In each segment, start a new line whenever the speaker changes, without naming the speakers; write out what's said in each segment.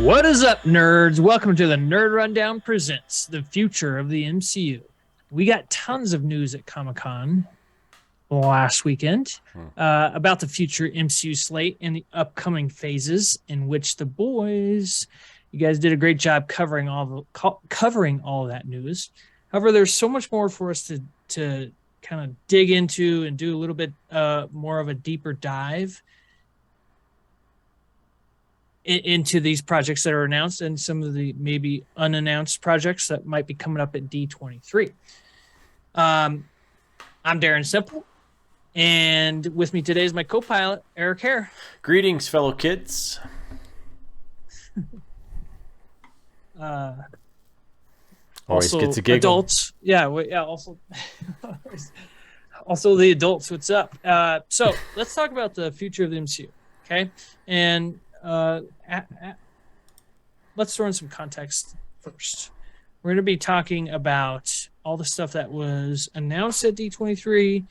What is up, nerds? Welcome to the Nerd Rundown presents the future of the MCU. We got tons of news at Comic-Con last weekend about the future MCU slate and the upcoming phases in which the boys, you guys did a great job covering all of that news. However, there's so much more for us to kind of dig into and do a little bit more of a deeper dive into these projects that are announced and some of the maybe unannounced projects that might be coming up at D23. I'm Darren Simple, and with me today is my co-pilot, Eric Hare.
Greetings, fellow kids. Always gets a giggle.
Adults. Yeah, also the adults. What's up? So let's talk about the future of the MCU, okay? And let's throw in some context first. We're going to be talking about all the stuff that was announced at D23,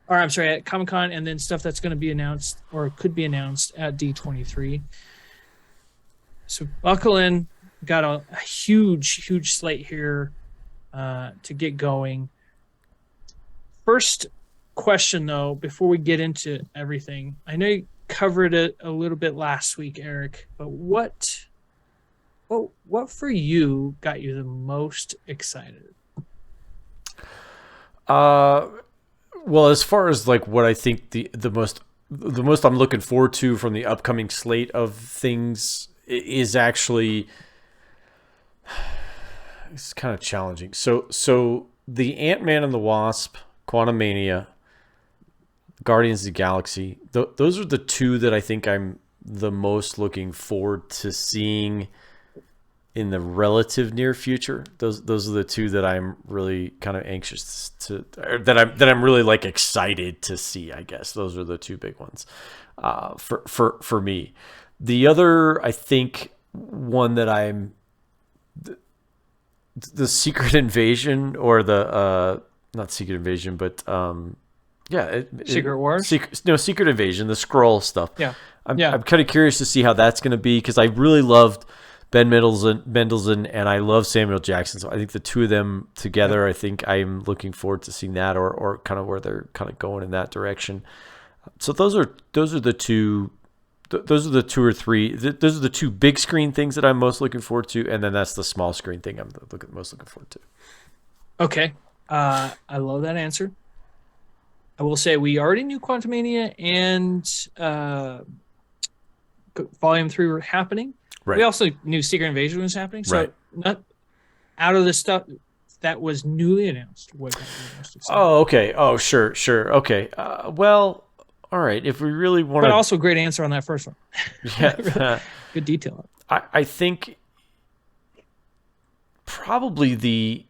or I'm sorry, at Comic-Con, and then stuff that's going to be announced or could be announced at D23. So buckle in. Got a huge slate here to get going. First question, though, before we get into everything, I know you covered it a little bit last week, Eric, but what for you got you the most excited?
Well, as far as like what I think the most I'm looking forward to from the upcoming slate of things is actually, it's kind of challenging. So the Ant-Man and the Wasp, Quantumania, Guardians of the Galaxy, those are the two that I think I'm the most looking forward to seeing in the relative near future. Those are the two that I'm really kind of anxious to, or that I'm really like excited to see. I guess those are the two big ones for me. The other, I think, one that I'm the Secret Invasion, or the not Secret Invasion, but
Secret Wars?
Secret Invasion, the Skrull stuff.
Yeah.
I'm kind of curious to see how that's going to be, because I really loved Ben Mendelsohn and I love Samuel Jackson. So I think the two of them together, I think I'm looking forward to seeing that, or kind of where they're kind of going in that direction. So those are the two. Those are the two or three. Those are the two big screen things that I'm most looking forward to, and then that's the small screen thing I'm most looking forward to.
Okay, I love that answer. I will say we already knew Quantumania and Volume 3 were happening. Right. We also knew Secret Invasion was happening. So right. Not out of the stuff that was newly announced.
Oh, okay. Oh, sure. Okay. Well, all right. If we really want to...
But also great answer on that first one.
Yeah.
Really good detail.
I think probably the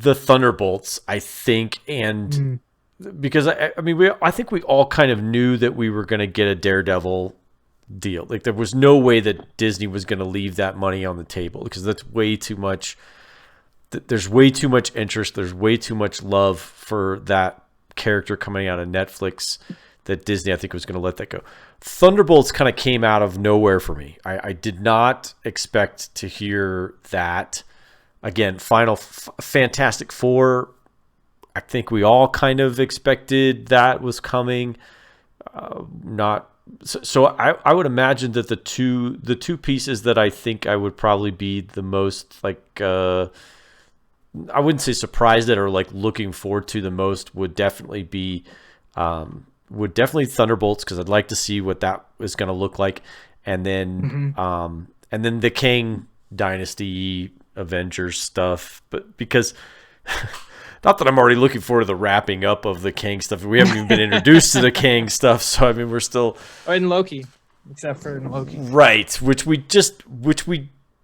Thunderbolts, I think, and because I think we all kind of knew that we were going to get a Daredevil deal. Like, there was no way that Disney was going to leave that money on the table, because that's way too much. There's way too much interest. There's way too much love for that character coming out of Netflix that Disney, I think, was going to let that go. Thunderbolts kind of came out of nowhere for me. I did not expect to hear that. Again, Fantastic Four, I think we all kind of expected that was coming. So I would imagine that the two pieces that I think I would probably be the most like I wouldn't say surprised at or like looking forward to the most would definitely be Thunderbolts, because I'd like to see what that is going to look like, and then the Kang Dynasty Avengers stuff, but because not that I'm already looking forward to the wrapping up of the Kang stuff. We haven't even been introduced to the Kang stuff, so I mean, we're still
in Loki, except for in Loki,
right? Which we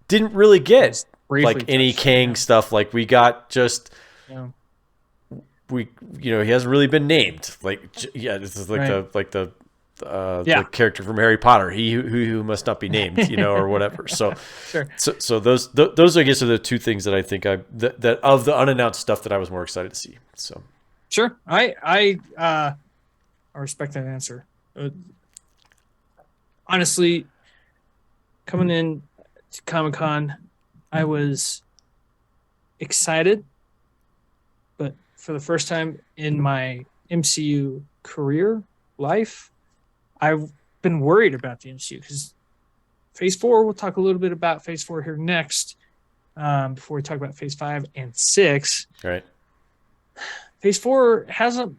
didn't really get like any Kang stuff. Like we got just he hasn't really been named. Like this is like the character from Harry Potter, he who must not be named, or whatever. So,
sure.
So those I guess are the two things that I think that of the unannounced stuff that I was more excited to see. So,
sure, I respect that answer. Honestly, coming in to Comic-Con, I was excited, but for the first time in my MCU career life, I've been worried about the MCU because Phase 4, we'll talk a little bit about Phase 4 here next, before we talk about Phase 5 and 6.
Right.
Phase 4 hasn't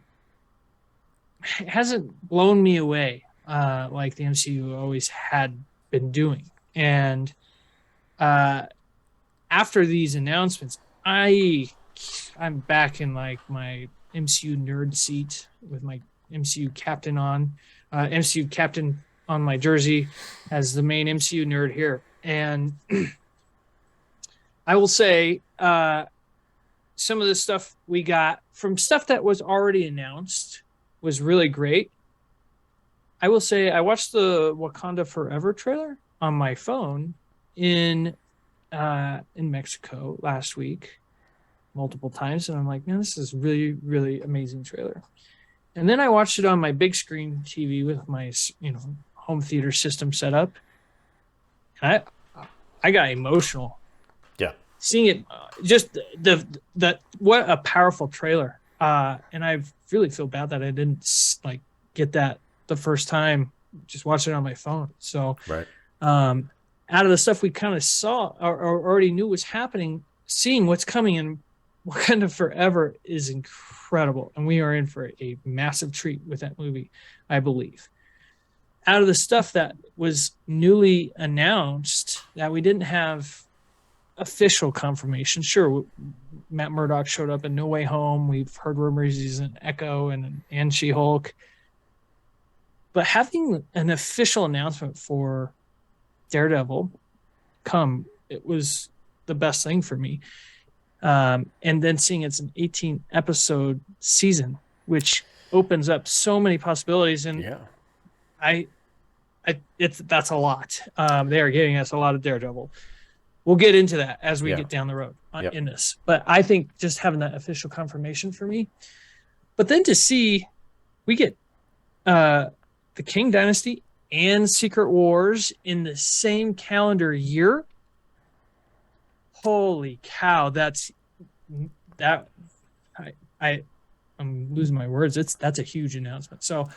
blown me away like the MCU always had been doing. And after these announcements, I'm back in like my MCU nerd seat with my MCU captain on. MCU captain on my jersey as the main MCU nerd here. And I will say some of the stuff we got from stuff that was already announced was really great. I will say I watched the Wakanda Forever trailer on my phone in Mexico last week multiple times, and I'm like, man, this is really, really amazing trailer. And then I watched it on my big screen TV with my, home theater system set up. And I got emotional.
Yeah.
Seeing it, just the what a powerful trailer. And I really feel bad that I didn't get that the first time, just watch it on my phone. So,
right.
Out of the stuff we kind of saw or already knew was happening, seeing what's coming in Wakanda Forever is incredible, and we are in for a massive treat with that movie, I believe. Out of the stuff that was newly announced that we didn't have official confirmation, sure, Matt Murdock showed up in No Way Home. We've heard rumors he's in Echo and She-Hulk. But having an official announcement for Daredevil it was the best thing for me. And then seeing it's an 18-episode season, which opens up so many possibilities. And that's a lot. They are giving us a lot of Daredevil. We'll get into that as we get down the road in this. But I think just having that official confirmation for me. But then to see, we get the King Dynasty and Secret Wars in the same calendar year. Holy cow! I'm losing my words. That's a huge announcement. So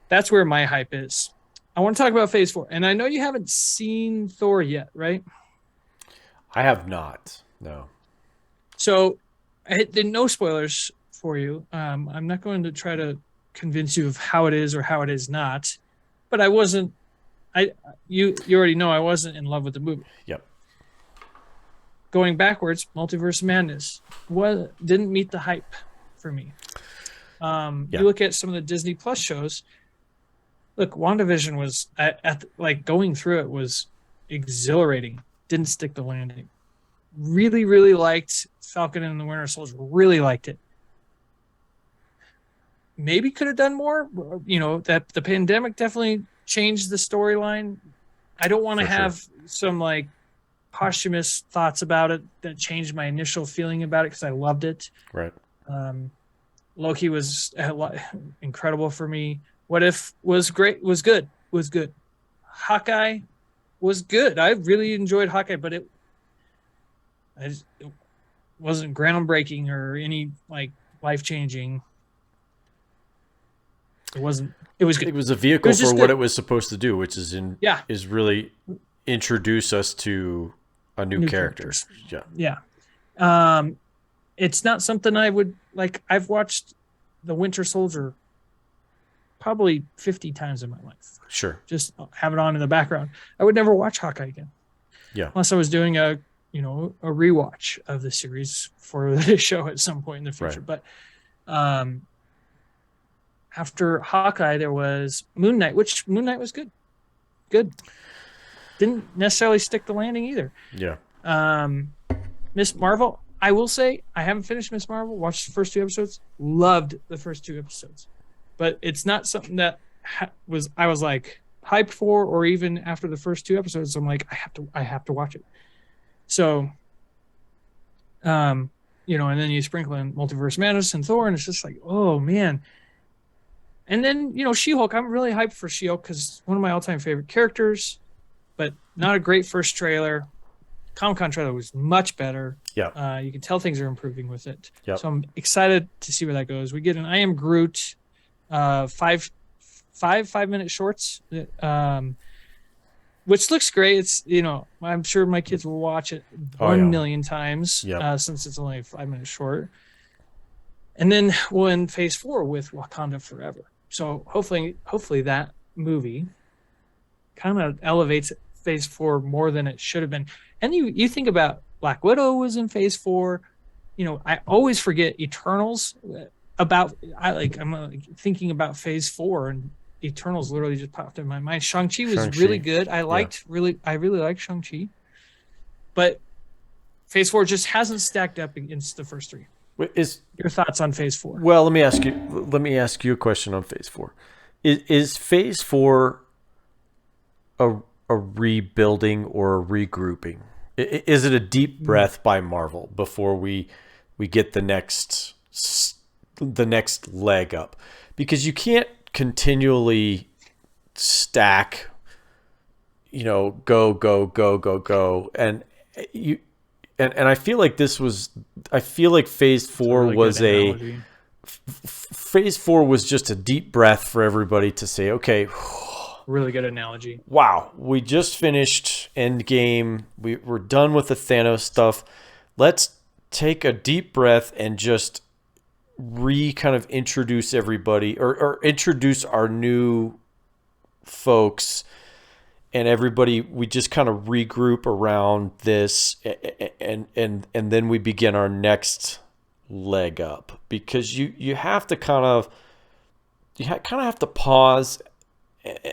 that's where my hype is. I want to talk about Phase 4, and I know you haven't seen Thor yet, right?
I have not. No.
So, no spoilers for you. I'm not going to try to convince you of how it is or how it is not, but I wasn't. You already know I wasn't in love with the movie.
Yep.
Going backwards, Multiverse of Madness didn't meet the hype for me. You look at some of the Disney Plus shows. Look, WandaVision was going through it was exhilarating. Didn't stick the landing. Really, really liked Falcon and the Winter Soldier. Really liked it. Maybe could have done more. That the pandemic definitely changed the storyline. I don't want to have some posthumous thoughts about it that changed my initial feeling about it because I loved it.
Right.
Loki was incredible for me. What If was great. Was good. Hawkeye was good. I really enjoyed Hawkeye, but it wasn't groundbreaking or any life changing. It wasn't. It was good.
It was a vehicle for what it was supposed to do, which is is really introduce us to a new character.
Yeah. It's not something I would like. I've watched The Winter Soldier probably 50 times in my life.
Sure.
Just have it on in the background. I would never watch Hawkeye again.
Yeah.
Unless I was doing a a rewatch of the series for the show at some point in the future.
Right.
But after Hawkeye, there was Moon Knight, which Moon Knight was good. Good. Didn't necessarily stick the landing either.
Yeah.
Miss Marvel, I will say, I haven't finished Miss Marvel. Watched the first 2 episodes. Loved the first 2 episodes. But it's not something that I was like hyped for, or even after the first 2 episodes, I'm like, I have to watch it. So, and then you sprinkle in Multiverse Madness and Thor, and it's just like, oh man. And then, She-Hulk, I'm really hyped for She-Hulk because it's one of my all-time favorite characters, but not a great first trailer. Comic-Con trailer was much better.
Yeah.
You can tell things are improving with it.
Yep.
So I'm excited to see where that goes. We get an I Am Groot 5-minute shorts, which looks great. It's, I'm sure my kids will watch it 1 million times since it's only a 5-minute short. And then we'll end phase 4 with Wakanda Forever. So hopefully that movie kind of elevates phase 4 more than it should have been. And you think about Black Widow was in phase 4. I always forget Eternals. I'm thinking about phase 4, and Eternals literally just popped in my mind. Shang-Chi was really good. I really liked Shang-Chi. But phase 4 just hasn't stacked up against the first 3. Your thoughts on phase 4?
Well, let me ask you a question on phase 4. Is phase 4 a rebuilding or a regrouping? Is it a deep breath by Marvel before we get the next leg up? Because you can't continually stack, go, and I feel like phase 4 really phase 4 was just a deep breath for everybody to say, okay,
really good analogy.
Wow, we just finished Endgame. We're done with the Thanos stuff. Let's take a deep breath and just kind of introduce everybody or introduce our new folks and everybody. We just kind of regroup around this and then we begin our next leg up, because you have to kind of have to pause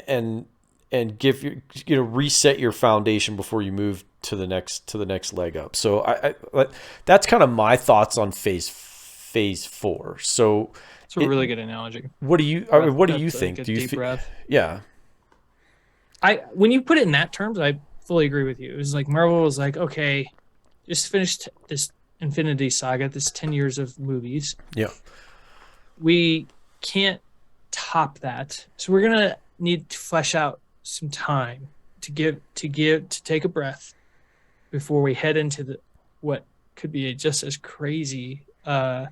and give reset your foundation before you move to the next leg up. So I that's kind of my thoughts on phase 4. So
it's a really good analogy.
What do you think?
Do you breath?
Yeah.
When you put it in that terms, I fully agree with you. It was like Marvel was like, okay, just finished this Infinity Saga, this 10 years of movies.
Yeah.
We can't top that. So we're gonna need to flesh out some time to take a breath before we head into what could be just as crazy of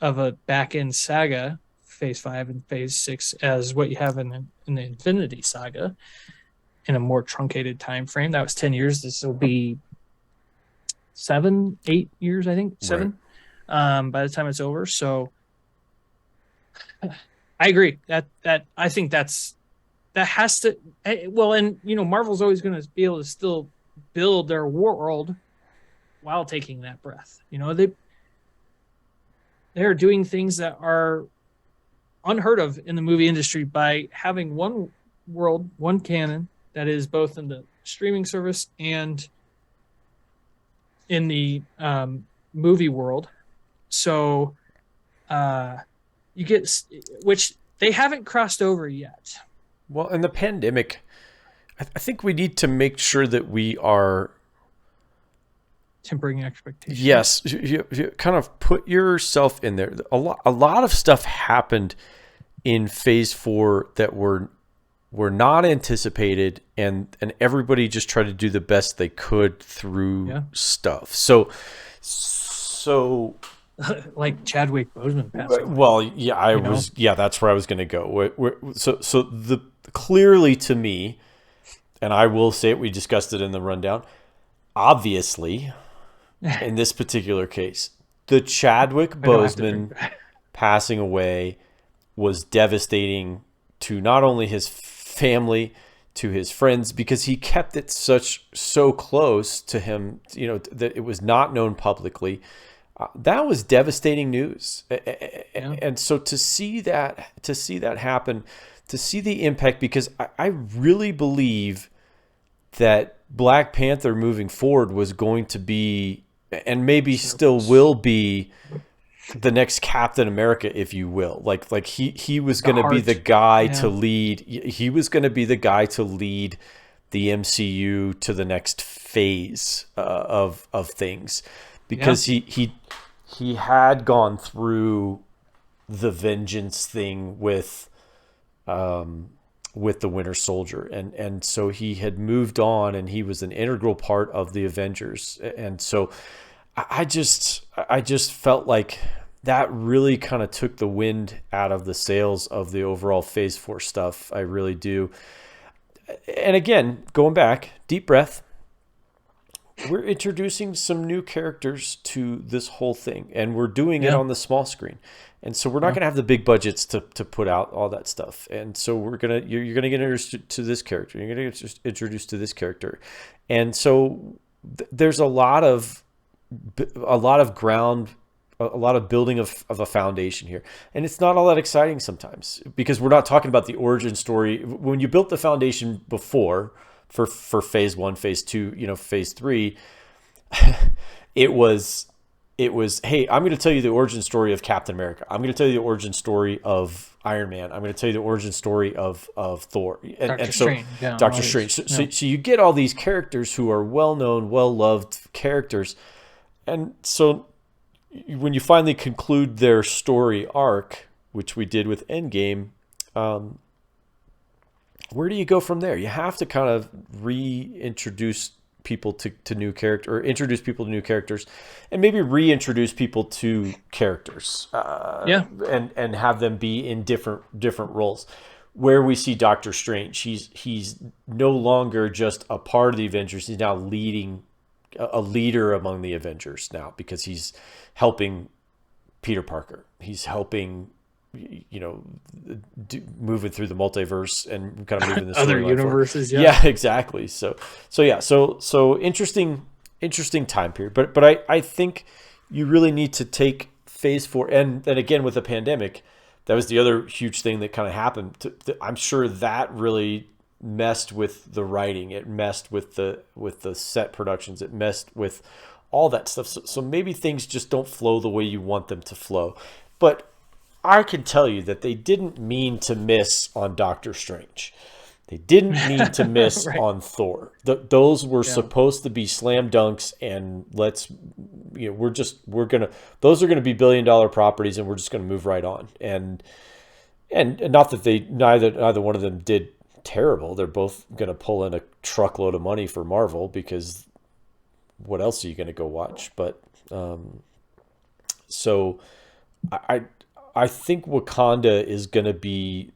a back end saga, phase 5 and phase 6, as what you have in the Infinity Saga in a more truncated time frame. That was 10 years. This will be 7-8 years, I think. 7 by the time it's over. So I agree that I think that has to, well, and Marvel's always going to be able to still build their world while taking that breath. They're doing things that are unheard of in the movie industry by having one world, one canon that is both in the streaming service and in the movie world. So you get, which they haven't crossed over yet.
Well, in the pandemic, I think we need to make sure that we are
tempering expectations.
Yes, you kind of put yourself in there. A lot of stuff happened in phase 4 that were not anticipated, and everybody just tried to do the best they could through stuff. So
like Chadwick Boseman passed away.
Well, yeah, that's where I was going to go. So clearly to me, and I will say it, we discussed it in the rundown, obviously, in this particular case, the Chadwick Boseman passing away was devastating to not only his family, to his friends, because he kept it so close to him, that it was not known publicly. That was devastating news. And so to see that happen, to see the impact, because I really believe that Black Panther moving forward was going to be, and maybe still will be, the next Captain America, if you will. Like he was going to be the guy to lead. He was going to be the guy to lead the MCU to the next phase of things, because he had gone through the vengeance thing with the Winter Soldier, and so he had moved on, and he was an integral part of the Avengers. And so I just felt like that really kind of took the wind out of the sails of the overall Phase 4 stuff. I really do. And again, going back, deep breath, we're introducing some new characters to this whole thing, and we're doing it on the small screen. And so we're not going to have the big budgets to put out all that stuff. And so you're going to get introduced to this character. You're going to get introduced to this character. And so there's a lot of ground, a lot of building of a foundation here. And it's not all that exciting sometimes, because we're not talking about the origin story. When you built the foundation before for Phase 1, Phase 2, Phase 3, it was, hey, I'm going to tell you the origin story of Captain America. I'm going to tell you the origin story of Iron Man. I'm going to tell you the origin story of Thor. Doctor Strange. So you get all these characters who are well-known, well-loved characters. And so when you finally conclude their story arc, which we did with Endgame, where do you go from there? You have to kind of reintroduce people to new character, or introduce people to new characters, and maybe reintroduce people to characters, and have them be in different roles. Where we see Doctor Strange, he's no longer just a part of the Avengers. He's now leading, a leader among the Avengers now, because he's helping Peter Parker. He's helping, moving through the multiverse and kind of moving the
other universes.
Yeah, exactly. So interesting time period. But I think you really need to take Phase 4, and then again with the pandemic, that was the other huge thing that kind of happened. I'm sure that really messed with the writing. It messed with the set productions. It messed with all that stuff. So maybe things just don't flow the way you want them to flow. But I can tell you that they didn't mean to miss on Doctor Strange. They didn't mean to miss on Thor. Those were supposed to be slam dunks, and those are gonna be $1 billion properties, and we're just gonna move right on. And not that neither one of them did terrible. They're both gonna pull in a truckload of money for Marvel, because what else are you gonna go watch? But so I think Wakanda is going to be,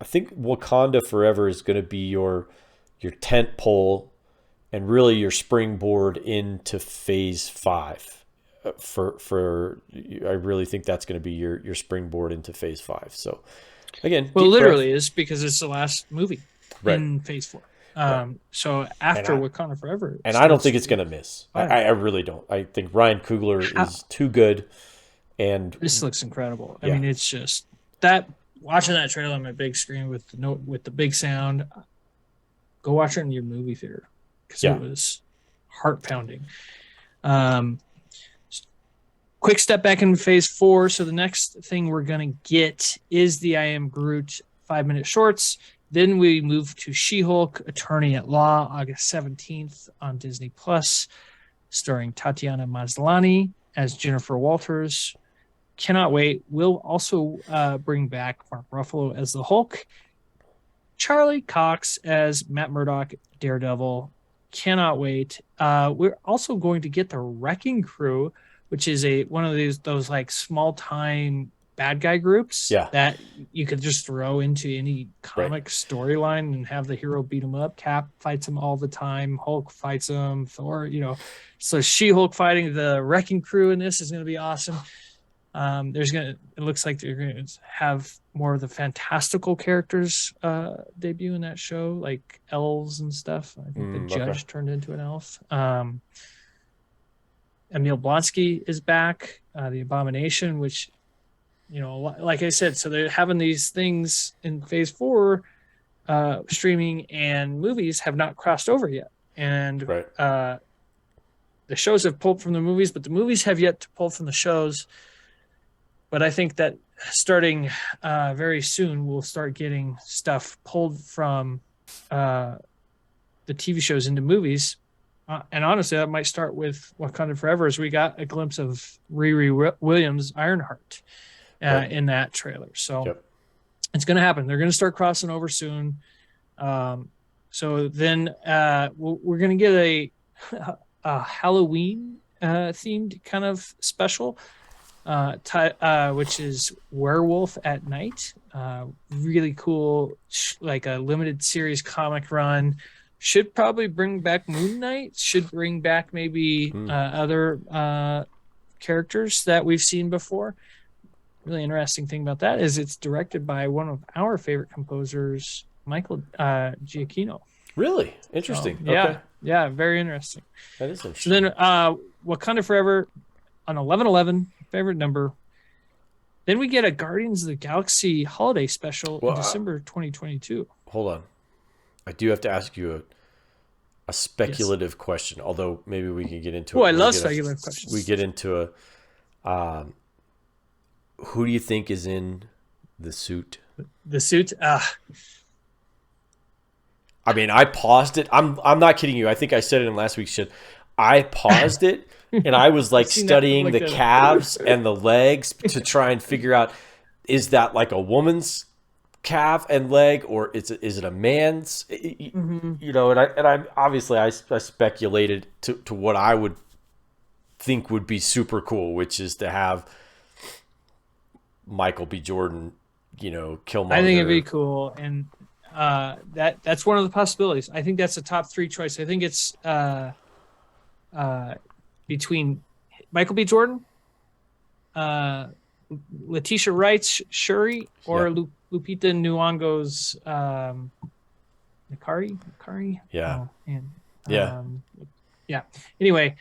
Wakanda Forever is going to be your tent pole, and really your springboard into Phase 5. I really think that's going to be your springboard into Phase 5. So again,
well, literally is, because it's the last movie in Phase 4. So after Wakanda Forever,
and I don't think it's going to miss. I really don't. I think Ryan Coogler is too good. And
this looks incredible. I mean, it's just that, watching that trailer on my big screen with the big sound. Go watch it in your movie theater, because it was heart pounding. Quick step back in Phase 4. So the next thing we're gonna get is the I Am Groot 5-minute shorts. Then we move to She-Hulk, Attorney at Law, August 17th on Disney Plus, starring Tatiana Maslany as Jennifer Walters. Cannot wait. We'll also bring back Mark Ruffalo as the Hulk, Charlie Cox as Matt Murdock, Daredevil. Cannot wait. We're also going to get the Wrecking Crew, which is one of those like small time bad guy groups that you could just throw into any comic storyline and have the hero beat him up. Cap fights him all the time. Hulk fights him. Thor, so She-Hulk fighting the Wrecking Crew in this is going to be awesome. It looks like they're gonna have more of the fantastical characters debut in that show, like elves and stuff. I think the judge turned into an elf. Emil Blonsky is back. The Abomination, which, like I said, so they're having these things in Phase 4. Streaming and movies have not crossed over yet, and the shows have pulled from the movies, but the movies have yet to pull from the shows. But I think that starting very soon, we'll start getting stuff pulled from the TV shows into movies. And honestly, that might start with Wakanda Forever, as we got a glimpse of Riri Williams' Ironheart in that trailer. So it's going to happen. They're going to start crossing over soon. So then we're going to get a Halloween themed kind of special, which is Werewolf at Night. Really cool, like a limited series comic run. Should probably bring back Moon Knight. Should bring back maybe other characters that we've seen before. Really interesting thing about that is it's directed by one of our favorite composers, Michael Giacchino.
Really interesting.
So, yeah, very interesting.
That is interesting.
So then, Wakanda Forever on 11/11, favorite number. Then we get a Guardians of the Galaxy holiday special in December 2022.
Hold on, I do have to ask you a speculative question. Although maybe we can get into.
I love speculative questions.
We get into a. Who do you think is in the suit?
The suit?
I mean, I paused it. I'm not kidding you. I think I said it in last week's shit. I paused it and I was like studying the calves and the legs to try and figure out, is that like a woman's calf and leg, or is it a man's? And I obviously I speculated to what I would think would be super cool, which is to have Michael B. Jordan, Killmonger.
I think it'd be cool, and that's one of the possibilities. I think that's a top 3 choice. I think it's between Michael B. Jordan, Letitia Wright's Shuri, or Lupita Nyong'o's Nakari. Yeah. Anyway,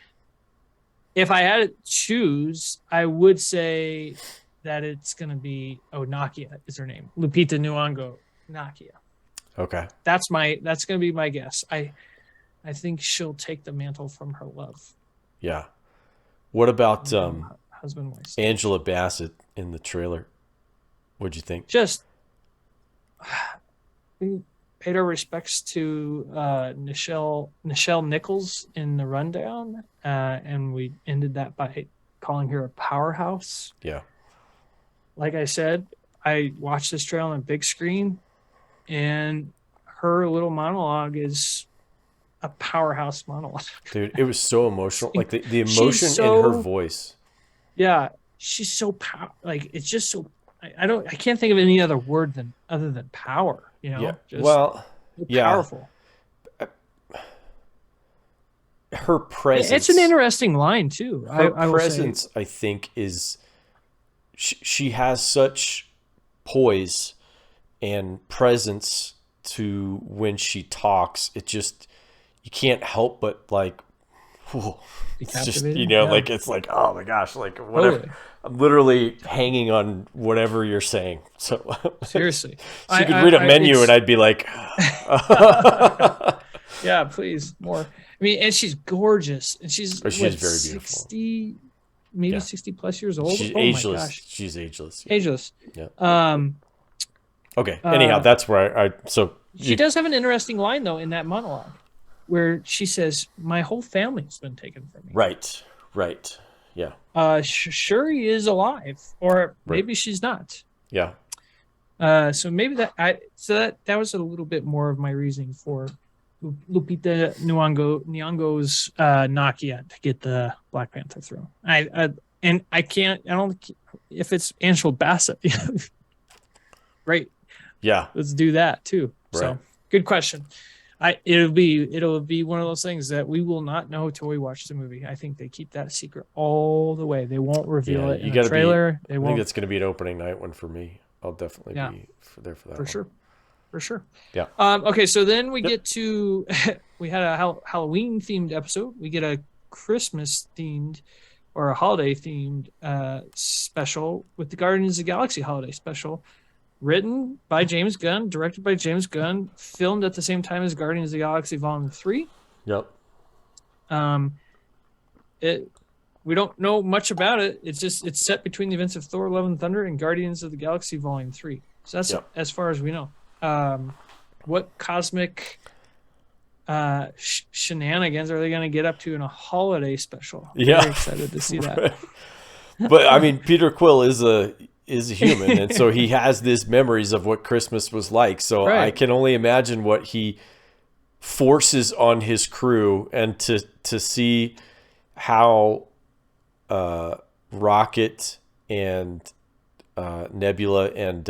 if I had to choose, I would say that it's going to be Nakia is her name. Lupita Nyong'o, Nakia.
Okay.
That's going to be my guess. I think she'll take the mantle from her love.
Yeah. What about
husband wife
Angela Bassett in the trailer? What'd you think?
Just we paid our respects to Nichelle Nichols in the rundown, and we ended that by calling her a powerhouse.
Yeah.
Like I said, I watched this trailer on a big screen, and her little monologue is a powerhouse monologue.
Dude, it was so emotional. Like the emotion in her voice.
Yeah, she's so it's just so. I can't think of any other word other than power.
Yeah.
Just powerful.
Her presence.
It's an interesting line too.
Her presence, I think, is. She has such poise and presence to when she talks. It just, you can't help but like, it's just, like, it's like, oh my gosh, like whatever. Totally. I'm literally hanging on whatever you're saying. So
seriously,
so you could read a menu and I'd be like,
yeah, please more. I mean, and she's gorgeous, and she's
very beautiful.
60 plus years old.
She's ageless. My gosh. She's ageless.
Ageless.
Yeah. Okay. Anyhow, that's where
she does have an interesting line though in that monologue, where she says, "My whole family's been taken from me."
Right. Yeah.
Shuri is alive, or maybe she's not.
Yeah.
So maybe that was a little bit more of my reasoning for Lupita Nyong'o's Nakia to get the Black Panther throne. I don't if it's Angela Bassett. Right.
Yeah.
Let's do that too. Right. So good question. It'll be one of those things that we will not know till we watch the movie. I think they keep that secret all the way. They won't reveal it in the trailer.
I think it's going to be an opening night one for me. I'll definitely be there for that.
For sure.
Yeah.
Okay, so then we get to we had a Halloween themed episode. We get a Christmas themed or a holiday themed special with the Guardians of the Galaxy holiday special. Written by James Gunn, directed by James Gunn, filmed at the same time as Guardians of the Galaxy Volume 3.
Yep.
We don't know much about it. It's set between the events of Thor: Love and Thunder and Guardians of the Galaxy Volume 3. So that's as far as we know. What cosmic shenanigans are they going to get up to in a holiday special?
Yeah.
Very excited to see that.
But I mean, Peter Quill is a human, and so he has these memories of what Christmas was like. So I can only imagine what he forces on his crew, and to see how Rocket and Nebula and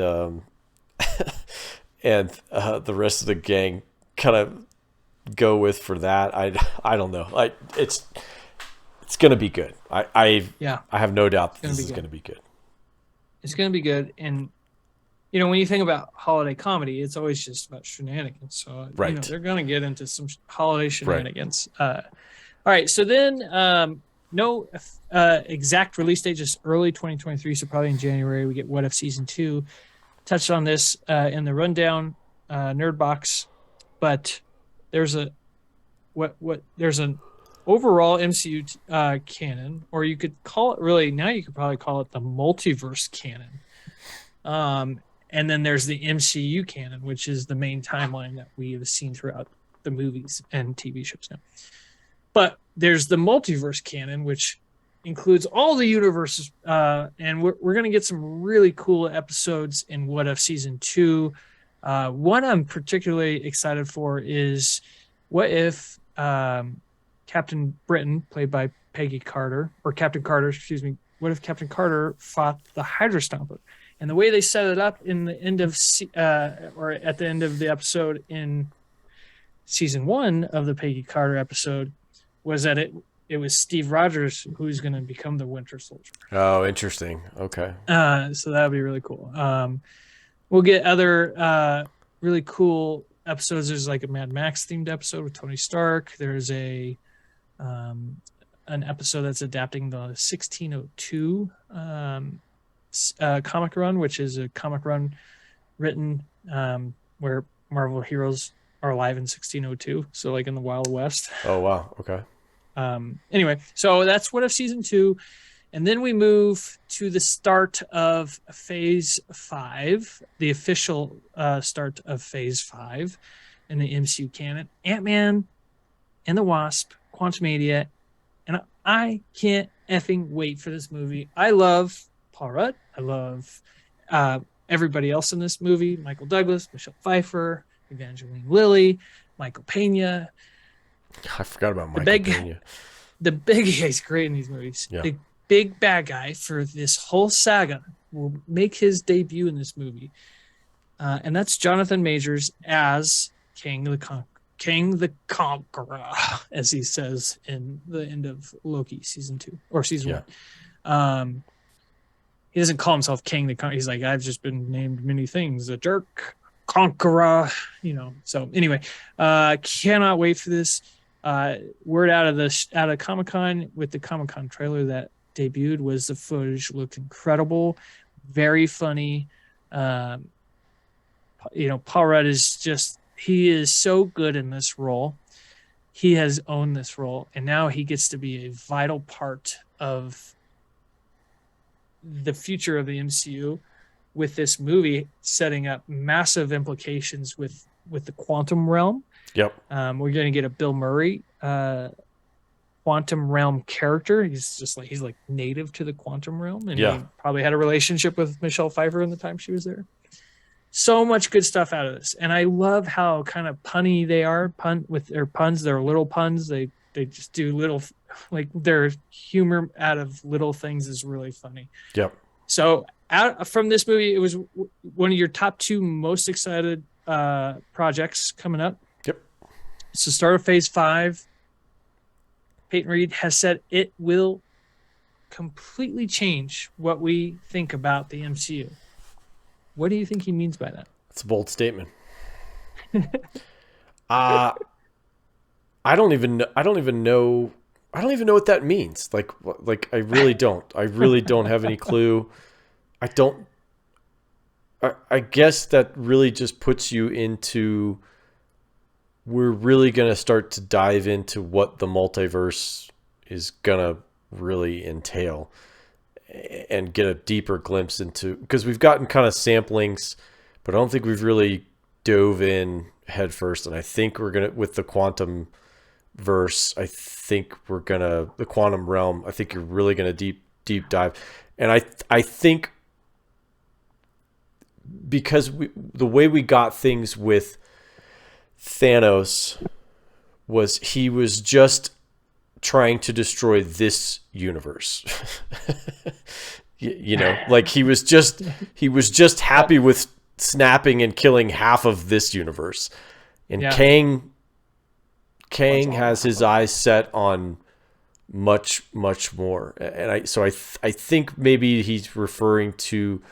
and the rest of the gang kind of go with for that. I don't know. It's going to be good. I have no doubt that this is going to be good.
It's going to be good. And, when you think about holiday comedy, it's always just about shenanigans. So, they're going to get into some holiday shenanigans. All right. So then no exact release date, just early 2023. So probably in January, we get What If Season 2. Touched on this in the rundown nerd box. But there's an overall MCU canon, or you could call it you could probably call it the multiverse canon. And then there's the MCU canon, which is the main timeline that we have seen throughout the movies and TV shows now. But there's the multiverse canon, which includes all the universes. And we're going to get some really cool episodes in What If Season 2. One I'm particularly excited for is what if Captain Britain, played by Peggy Carter, or Captain Carter, excuse me. What if Captain Carter fought the Hydra Stomper? And the way they set it up in the end of, or at the end of the episode in Season 1 of the Peggy Carter episode, was that it was Steve Rogers who's going to become the Winter Soldier.
Oh, interesting. Okay.
So that would be really cool. We'll get other really cool episodes. There's like a Mad Max themed episode with Tony Stark. There's an episode that's adapting the 1602 comic run, which is a comic run written where Marvel heroes are alive in 1602. So like in the Wild West.
Oh, wow. Okay.
Anyway, so that's What If Season 2. And then we move to the start of Phase 5, the official start of Phase 5 in the MCU canon. Ant-Man and the Wasp, Quantumania, and I can't effing wait for this movie. I love Paul Rudd. I love everybody else in this movie. Michael Douglas, Michelle Pfeiffer, Evangeline Lilly, Michael Pena.
I forgot about Michael Pena.
The big guy's great in these movies.
Yeah.
The big bad guy for this whole saga will make his debut in this movie. And that's Jonathan Majors as King the Conqueror, as he says in the end of Loki Season 2 or Season 1. He doesn't call himself King the Conqueror. He's like, I've just been named many things, a jerk, conqueror, So anyway, cannot wait for this. Word out of Comic-Con with the Comic-Con trailer that debuted was the footage looked incredible, very funny. Paul Rudd he is so good in this role. He has owned this role, and now he gets to be a vital part of the future of the MCU with this movie, setting up massive implications with the quantum realm.
Yep.
We're going to get a Bill Murray quantum realm character. He's like native to the quantum realm, and he probably had a relationship with Michelle Pfeiffer in the time she was there. So much good stuff out of this, and I love how kind of punny they are. With their puns, they're little puns. They just do little, like their humor out of little things is really funny.
Yep.
So out from this movie, it was one of your top 2 most excited projects coming up.
Yep.
It's the start of Phase 5. Peyton Reed has said it will completely change what we think about the MCU. What do you think he means by that?
It's a bold statement. I don't even know what that means. Like I really don't. I really don't have any clue. I guess that really just puts you into, we're really going to start to dive into what the multiverse is going to really entail and get a deeper glimpse into, because we've gotten kind of samplings, but I don't think we've really dove in head first. And I think we're going to, with the quantum verse, I think we're going to, the quantum realm, I think you're really going to deep dive. And I think because the way we got things with Thanos was he was just trying to destroy this universe. you know, like he was just happy with snapping and killing half of this universe. And Kang has his eyes set on much more. And I think maybe he's referring to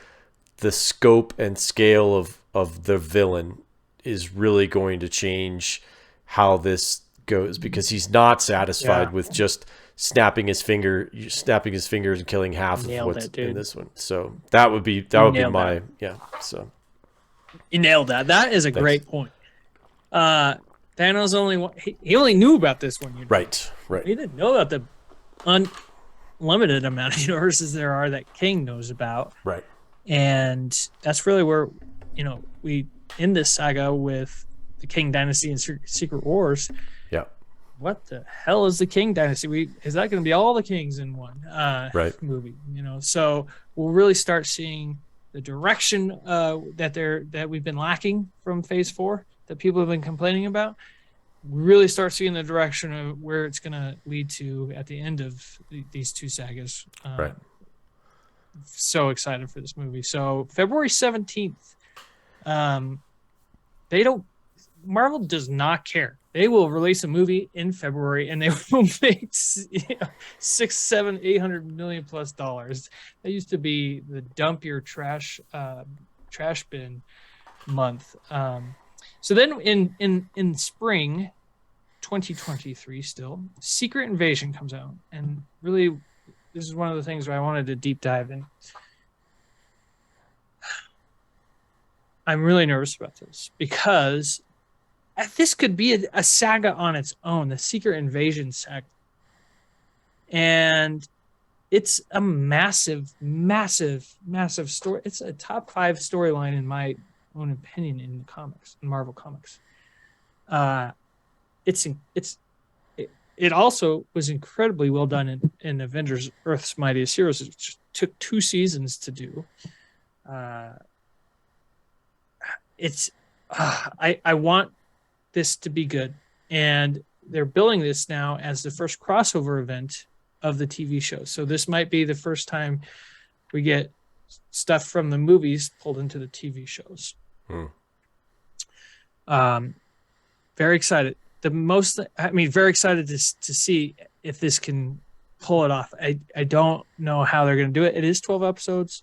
the scope and scale of the villain is really going to change how this goes, because he's not satisfied with just snapping his fingers and killing half of what's in this one. So that would be my so
you nailed that. That is a great point. Thanos he only knew about this one universe.
Right.
He didn't know about the unlimited amount of universes there are that King knows about.
Right.
And that's really where, we end this saga with the King Dynasty and Secret Wars.
Yeah.
What the hell is the King Dynasty? Is that going to be all the kings in one movie? So we'll really start seeing the direction that we've been lacking from Phase 4 that people have been complaining about. We really start seeing the direction of where it's going to lead to at the end of these two sagas.
Right.
So excited for this movie. So February 17th, Marvel does not care. They will release a movie in February and they will make $600, $700, $800 million plus dollars. That used to be the dump your trash bin month. So then in spring 2023 still, Secret Invasion comes out, and really this is one of the things where I wanted to deep dive in. I'm really nervous about this because this could be a saga on its own, the Secret Invasion saga. And it's a massive story. It's a top 5 storyline in my own opinion in the comics, in Marvel Comics. It also was incredibly well done in Avengers Earth's Mightiest Heroes. It took 2 seasons to do. I want this to be good. And they're billing this now as the first crossover event of the TV show. So this might be the first time we get stuff from the movies pulled into the TV shows. Very excited. Very excited to see if this can pull it off. I don't know how they're going to do it. It is 12 episodes.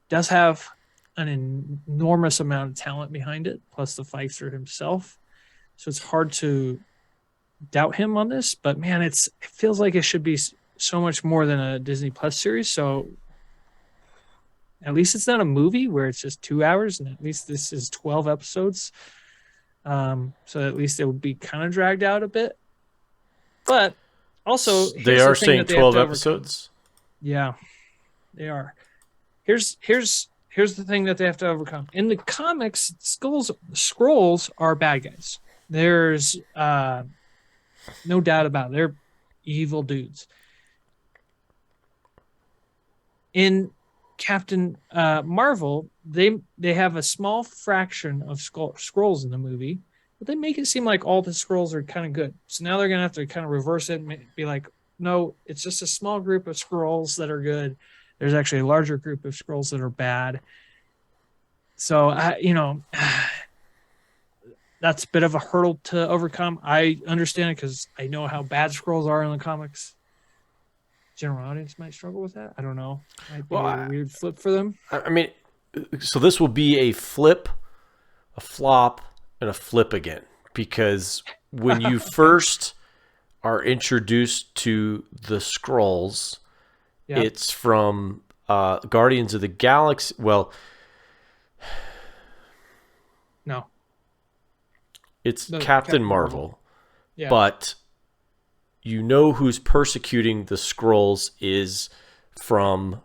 Does have an enormous amount of talent behind it, plus the Pfeiffer himself. So it's hard to doubt him on this. But man, it feels like it should be so much more than a Disney Plus series. So at least it's not a movie where it's just 2 hours, and at least this is 12 episodes. So at least it would be kind of dragged out a bit. But also,
they are saying 12 episodes.
Yeah, they are. Here's the thing that they have to overcome. In the comics, Skrulls are bad guys. There's no doubt about it. They're evil dudes. In Captain Marvel, they have a small fraction of Skrulls in the movie, but they make it seem like all the Skrulls are kind of good. So now they're going to have to kind of reverse it and be like, no, it's just a small group of Skrulls that are good. There's actually a larger group of Skrulls that are bad. So, that's a bit of a hurdle to overcome. I understand it because I know how bad Skrulls are in the comics. General audience might struggle with that. I don't know. Might be a weird flip for them.
I mean, so this will be a flip, a flop, and a flip again, because when you first are introduced to the Skrulls, it's from Guardians of the Galaxy. Well,
no,
it's Captain Marvel.
Yeah.
But you know who's persecuting the Skrulls is from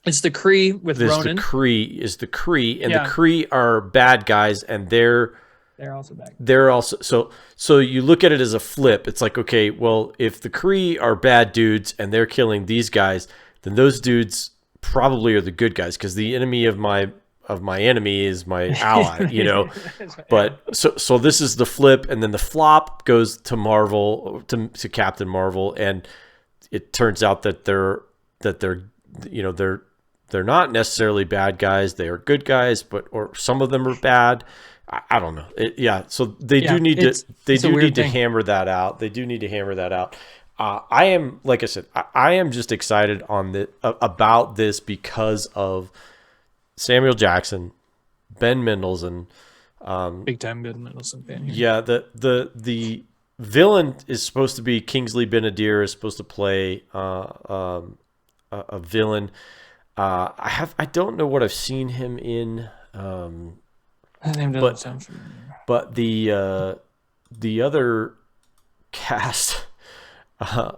it's the Kree with Ronan.
The Kree, the Kree are bad guys, and they're
also bad guys.
They're also so you look at it as a flip. It's like, okay, well, if the Kree are bad dudes and they're killing these guys, then those dudes probably are the good guys, because the enemy of my enemy is my ally, you know. But so this is the flip, and then the flop goes to Marvel, to Captain Marvel, and it turns out that they're not necessarily bad guys. They are good guys, or some of them are bad. I don't know. So they do need to hammer that out. They do need to hammer that out. I am, like I said, I am just excited about this because of Samuel Jackson, Ben Mendelsohn,
big time Ben Mendelsohn fan.
Yeah, the villain is supposed to be Kingsley Benadir, is supposed to play a villain. I don't know what I've seen him in.
That name doesn't sound familiar.
But the other cast,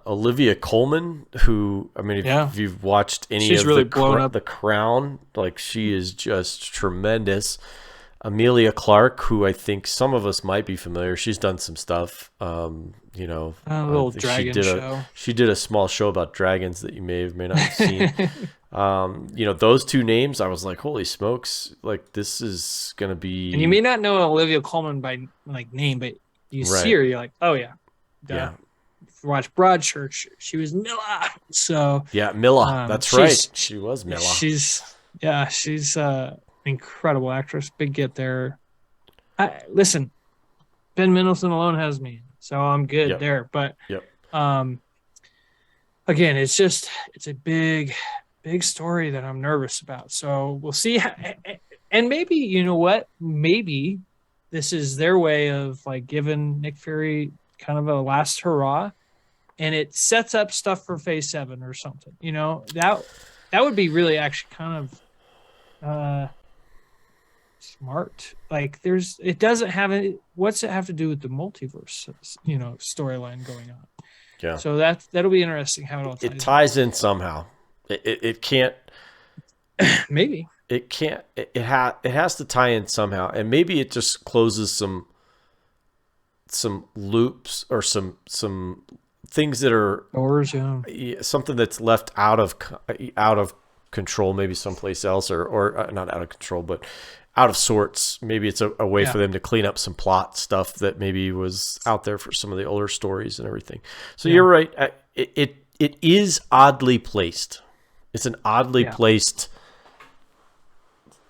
Olivia Coleman, who, I mean, if you've watched any of the Crown, like, she is just tremendous. Emilia Clarke, who I think some of us might be familiar. She's done some stuff. A little dragon show. She did a small show about dragons that you may not have seen. Those two names, I was like, holy smokes, like, this is gonna be. And
you may not know Olivia Coleman by like name, but you see her, you're like, oh yeah,
yeah.
If you watch Broadchurch, she was Milla. So
yeah, Milla. That's right. She was Milla.
She's incredible actress. Big get there. Listen, Ben Mendelsohn alone has me, so I'm good there. But again, it's a big story that I'm nervous about. So we'll see. And maybe, you know what? Maybe this is their way of like giving Nick Fury kind of a last hurrah, and it sets up stuff for Phase 7 or something. You know, that would be really actually kind of smart. Like, it doesn't have any. What's it have to do with the multiverse? Storyline going on.
Yeah.
So that'll be interesting how it all
ties in somehow. It can't.
Maybe
it can't. It has to tie in somehow, and maybe it just closes some loops or some things that are
doors.
Something that's left out of control, maybe someplace else, or not out of control, but out of sorts. Maybe it's a way for them to clean up some plot stuff that maybe was out there for some of the older stories and everything. So you're right. It is oddly placed. It's an oddly placed,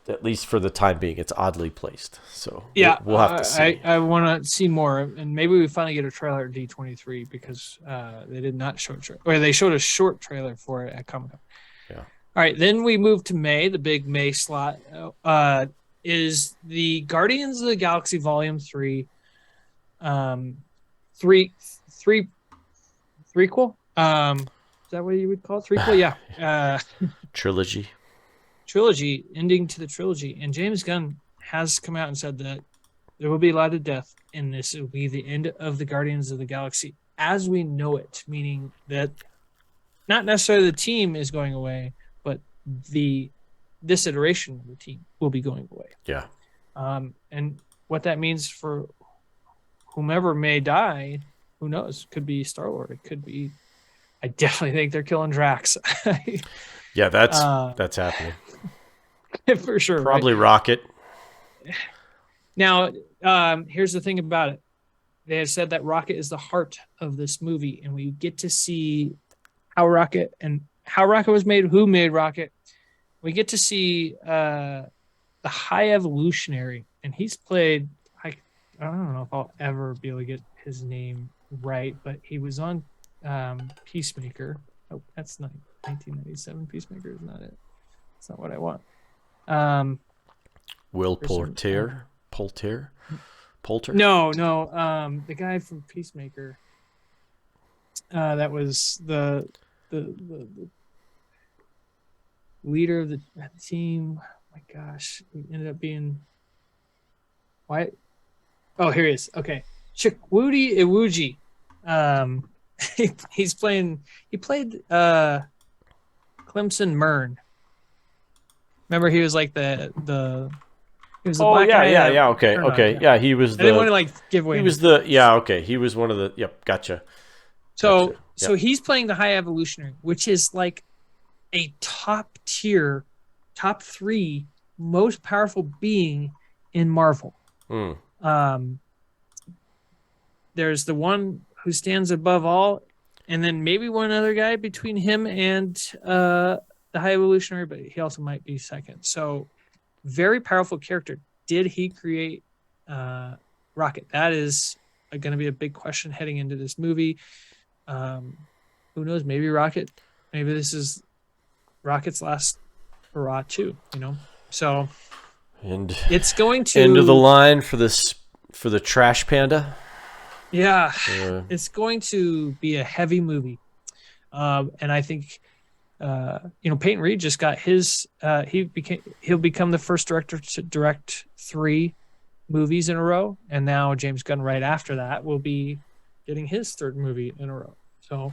at least for the time being. It's oddly placed. So we'll have to see.
I want to see more, and maybe we finally get a trailer at D23 because they did not show or they showed a short trailer for it at Comic-Con.
Yeah.
All right, then we move to May. The big May slot is the Guardians of the Galaxy Volume 3, threequel. Is that what you would call it? Threequel? Yeah.
Trilogy,
ending to the trilogy. And James Gunn has come out and said that there will be a lot of death, and this will be the end of the Guardians of the Galaxy as we know it, meaning that not necessarily the team is going away, but this iteration of the team will be going away.
Yeah.
And what that means for whomever may die, who knows? Could be Star-Lord. It could be. I definitely think they're killing Drax.
Yeah, that's happening
for sure.
Probably right? Rocket.
Now, here's the thing about it. They have said that Rocket is the heart of this movie, and we get to see how Rocket was made, who made Rocket. We get to see the High Evolutionary, and he's played. I don't know if I'll ever be able to get his name right, but he was on Peacemaker. Oh, that's not 1997. Peacemaker is not it. That's not what I want.
Will Poulter? Poulter?
No. The guy from Peacemaker. That was the leader of the team. Oh my gosh, he ended up being why? Oh, here he is. Okay, Chikwudi Iwuji. He's playing. He played Clemson Mern. Remember, he was like the he was the black guy.
Yeah. Okay. Yeah, he was.
I didn't want to like give away.
He was the Okay, he was one of the. Yep, gotcha.
So he's playing the High Evolutionary, which is like a top tier, top 3 most powerful being in Marvel. There's the one who stands above all, and then maybe one other guy between him and the High Evolutionary, but he also might be second. So very powerful character. Did he create Rocket? That is going to be a big question heading into this movie. Who knows? Maybe Rocket. Maybe this is Rocket's last hurrah too. So
and
it's going to
end of the line for the Trash Panda.
Yeah, it's going to be a heavy movie, and I think Peyton Reed just got his. He'll become the first director to direct 3 movies in a row, and now James Gunn right after that will be getting his 3rd movie in a row. So,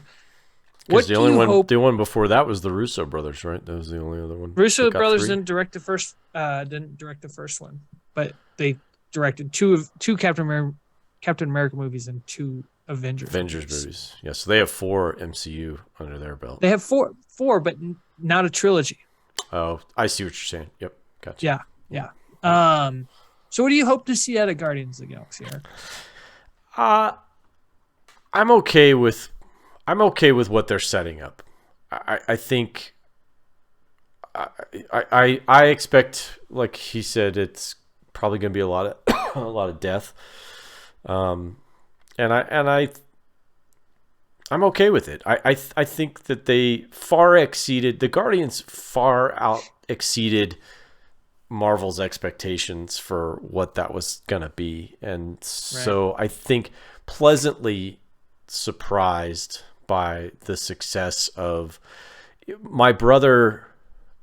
what the one before that was the Russo brothers, right? That was the only other one.
Russo brothers didn't direct the first one, but they directed two Captain America movies and 2 Avengers
movies. Yeah, so they have 4 MCU under their belt.
They have four, but not a trilogy.
Oh, I see what you're saying. Yep, gotcha.
Yeah. So what do you hope to see out of Guardians of the Galaxy, Eric?
I'm okay with what they're setting up. I think I expect, like he said, it's probably going to be a lot of death. And I'm okay with it. I think that the Guardians far exceeded Marvel's expectations for what that was gonna be, and so I think pleasantly surprised by the success of. My brother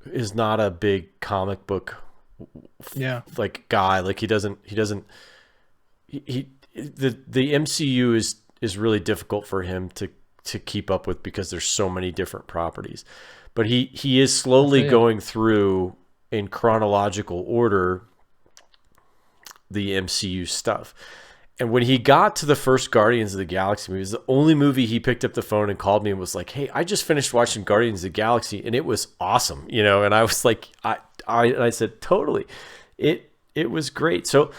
is not a big comic book guy. Like the MCU is really difficult for him to keep up with because there's so many different properties. But he is slowly going through in chronological order the MCU stuff. And when he got to the first Guardians of the Galaxy movie, it was the only movie he picked up the phone and called me and was like, "Hey, I just finished watching Guardians of the Galaxy and it was awesome." And I was like, I said, "Totally. It was great." So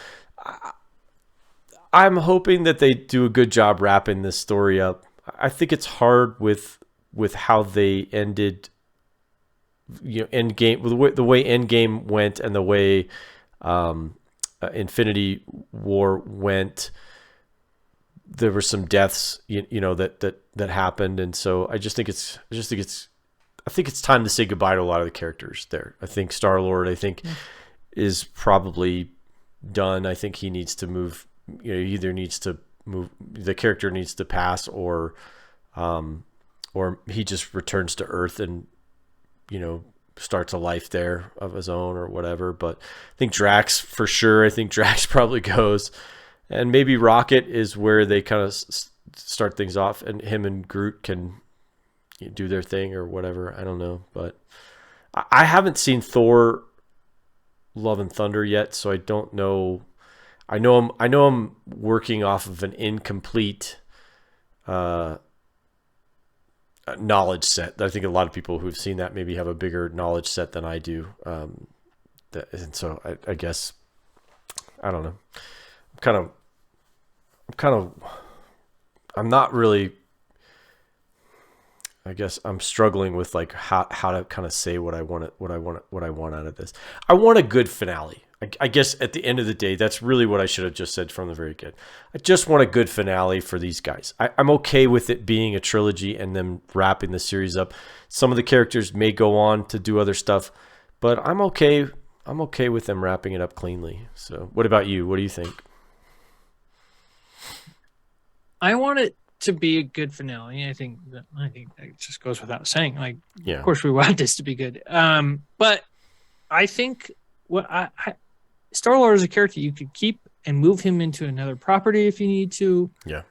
I'm hoping that they do a good job wrapping this story up. I think it's hard with how they ended, Endgame, the way Endgame went and the way Infinity War went. There were some deaths, that happened, and so I think it's time to say goodbye to a lot of the characters there. I think Star-Lord, is probably done. I think he needs to move. Either needs to move. The character needs to pass, or he just returns to Earth and starts a life there of his own or whatever. But I think Drax for sure. I think Drax probably goes, and maybe Rocket is where they kind of start things off, and him and Groot can do their thing or whatever. I don't know, but I haven't seen Thor: Love and Thunder yet, so I don't know. I know I'm working off of an incomplete knowledge set. I think a lot of people who've seen that maybe have a bigger knowledge set than I do. And so I guess, I don't know. I'm not really, I guess I'm struggling with like how to kind of say what I want out of this. I want a good finale. I guess at the end of the day, that's really what I should have just said from the very get. I just want a good finale for these guys. I'm okay with it being a trilogy and them wrapping the series up. Some of the characters may go on to do other stuff, but I'm okay. I'm okay with them wrapping it up cleanly. So, what about you? What do you think?
I want it to be a good finale. I think that just goes without saying. Like,
Yeah.
of course, we want this to be good. But I think Star-Lord is a character you could keep and move him into another property if you need to.
Yeah.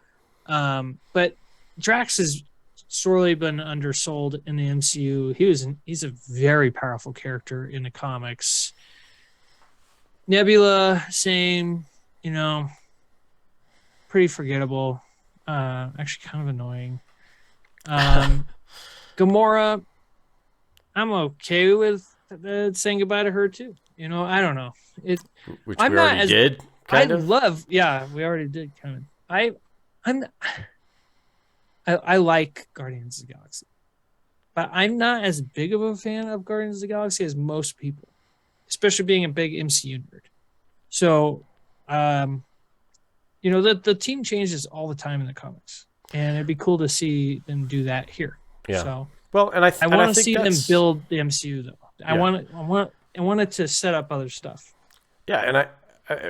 But Drax has sorely been undersold in the MCU. He's a very powerful character in the comics. Nebula, same, pretty forgettable. Actually kind of annoying. Gamora, I'm okay with saying goodbye to her too. I don't know.
Which
I'm
we
not
already
as,
did.
I love, yeah, we already did kind of. I like Guardians of the Galaxy, but I'm not as big of a fan of Guardians of the Galaxy as most people, especially being a big MCU nerd. So, the team changes all the time in the comics, and it'd be cool to see them do that here.
Yeah.
So,
well, and I
want to see them build the MCU though.
Yeah.
I want it to set up other stuff.
Yeah, and I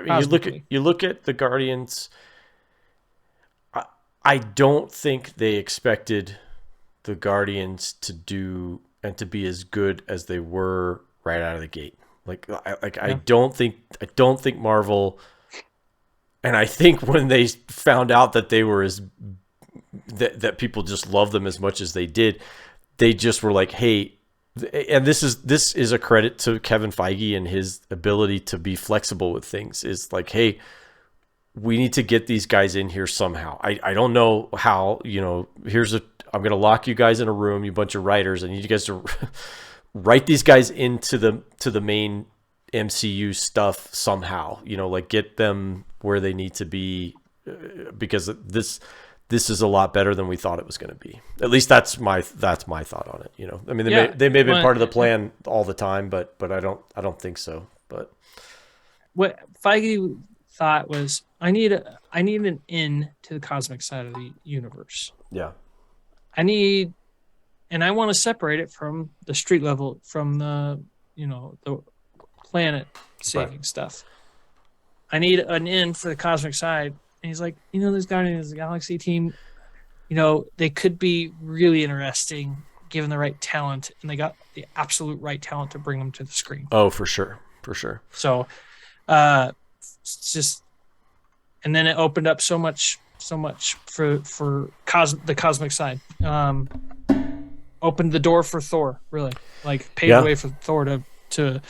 mean, you look at the Guardians. I don't think they expected the Guardians to do and to be as good as they were right out of the gate. I don't think Marvel, and I think when they found out that they were that people just loved them as much as they did, they just were like, hey, and this is a credit to Kevin Feige and his ability to be flexible with things. Is like, hey, we need to get these guys in here somehow. I don't know how, I'm going to lock you guys in a room, you bunch of writers. I need you guys to write these guys into the main MCU stuff somehow, get them where they need to be, because this is a lot better than we thought it was going to be. At least that's my thought on it. I mean, they may have been part of the plan all the time, but I don't think so. But
what Feige thought was, I need an in to the cosmic side of the universe.
Yeah.
And I want to separate it from the street level, from the planet saving stuff. I need an in for the cosmic side. And he's like, this Guardians of the Galaxy team, they could be really interesting given the right talent, and they got the absolute right talent to bring them to the screen.
Oh, for sure. For sure.
So, it's just, and then it opened up so much for the cosmic side. Opened the door for Thor, really, like paved the way for Thor to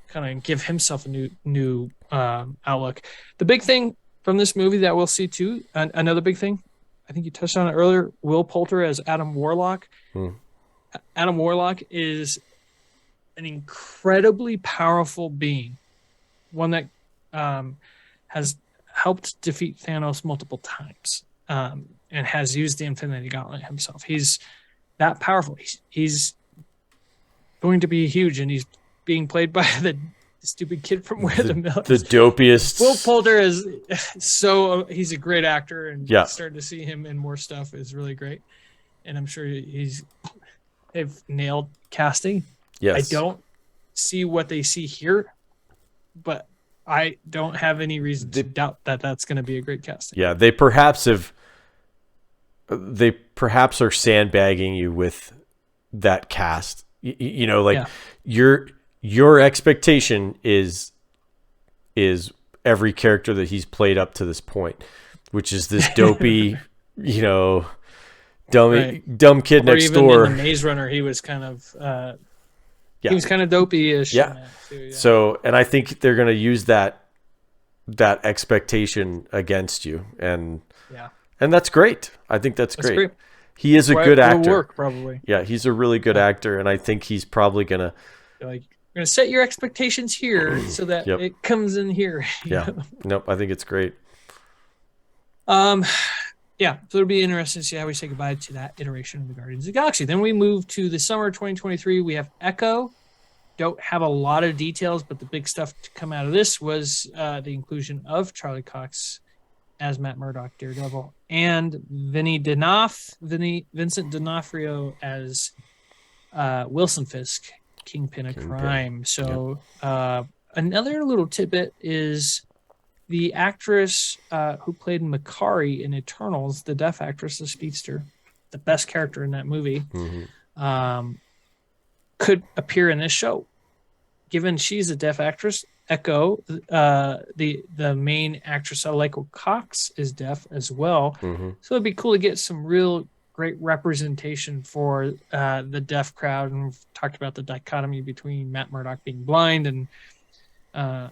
kind of give himself a new outlook. The big thing from this movie that we'll see too, another big thing, I think you touched on it earlier, Will Poulter as Adam Warlock. Adam Warlock is an incredibly powerful being, one that has helped defeat Thanos multiple times, and has used the Infinity Gauntlet himself. He's that powerful. He's going to be huge, and he's being played by the stupid kid from Where the Milk.
The dopiest.
Will Poulter is he's a great actor, and starting to see him in more stuff is really great. And I'm sure they've nailed casting.
Yes.
I don't see what they see here, but I don't have any reason to doubt that that's going to be a great casting.
Yeah, they perhaps are sandbagging you with that cast. Your expectation is every character that he's played up to this point, which is this dopey, dumb kid
or
next
even
door.
In the Maze Runner, he was kind of he was kind of dopey-ish.
Yeah. So, and I think they're going to use that expectation against you, and that's great. I think that's great. He is a good actor.
Work, probably.
Yeah, he's a really good actor, and I think he's probably gonna
you're gonna set your expectations here so that it comes in here.
Yeah. Nope. I think it's great.
yeah, so it'll be interesting to see how we say goodbye to that iteration of the Guardians of the Galaxy. Then we move to the summer 2023. We have Echo. Don't have a lot of details, but the big stuff to come out of this was the inclusion of Charlie Cox as Matt Murdock, Daredevil, and Vincent D'Onofrio as Wilson Fisk, Kingpin of Crime. So another little tidbit is the actress who played Makari in Eternals, the deaf actress, the speedster, the best character in that movie, could appear in this show. Given she's a deaf actress, Echo, the main actress, Olivia Cox, is deaf as well. So it'd be cool to get some real great representation for the deaf crowd. And we've talked about the dichotomy between Matt Murdock being blind and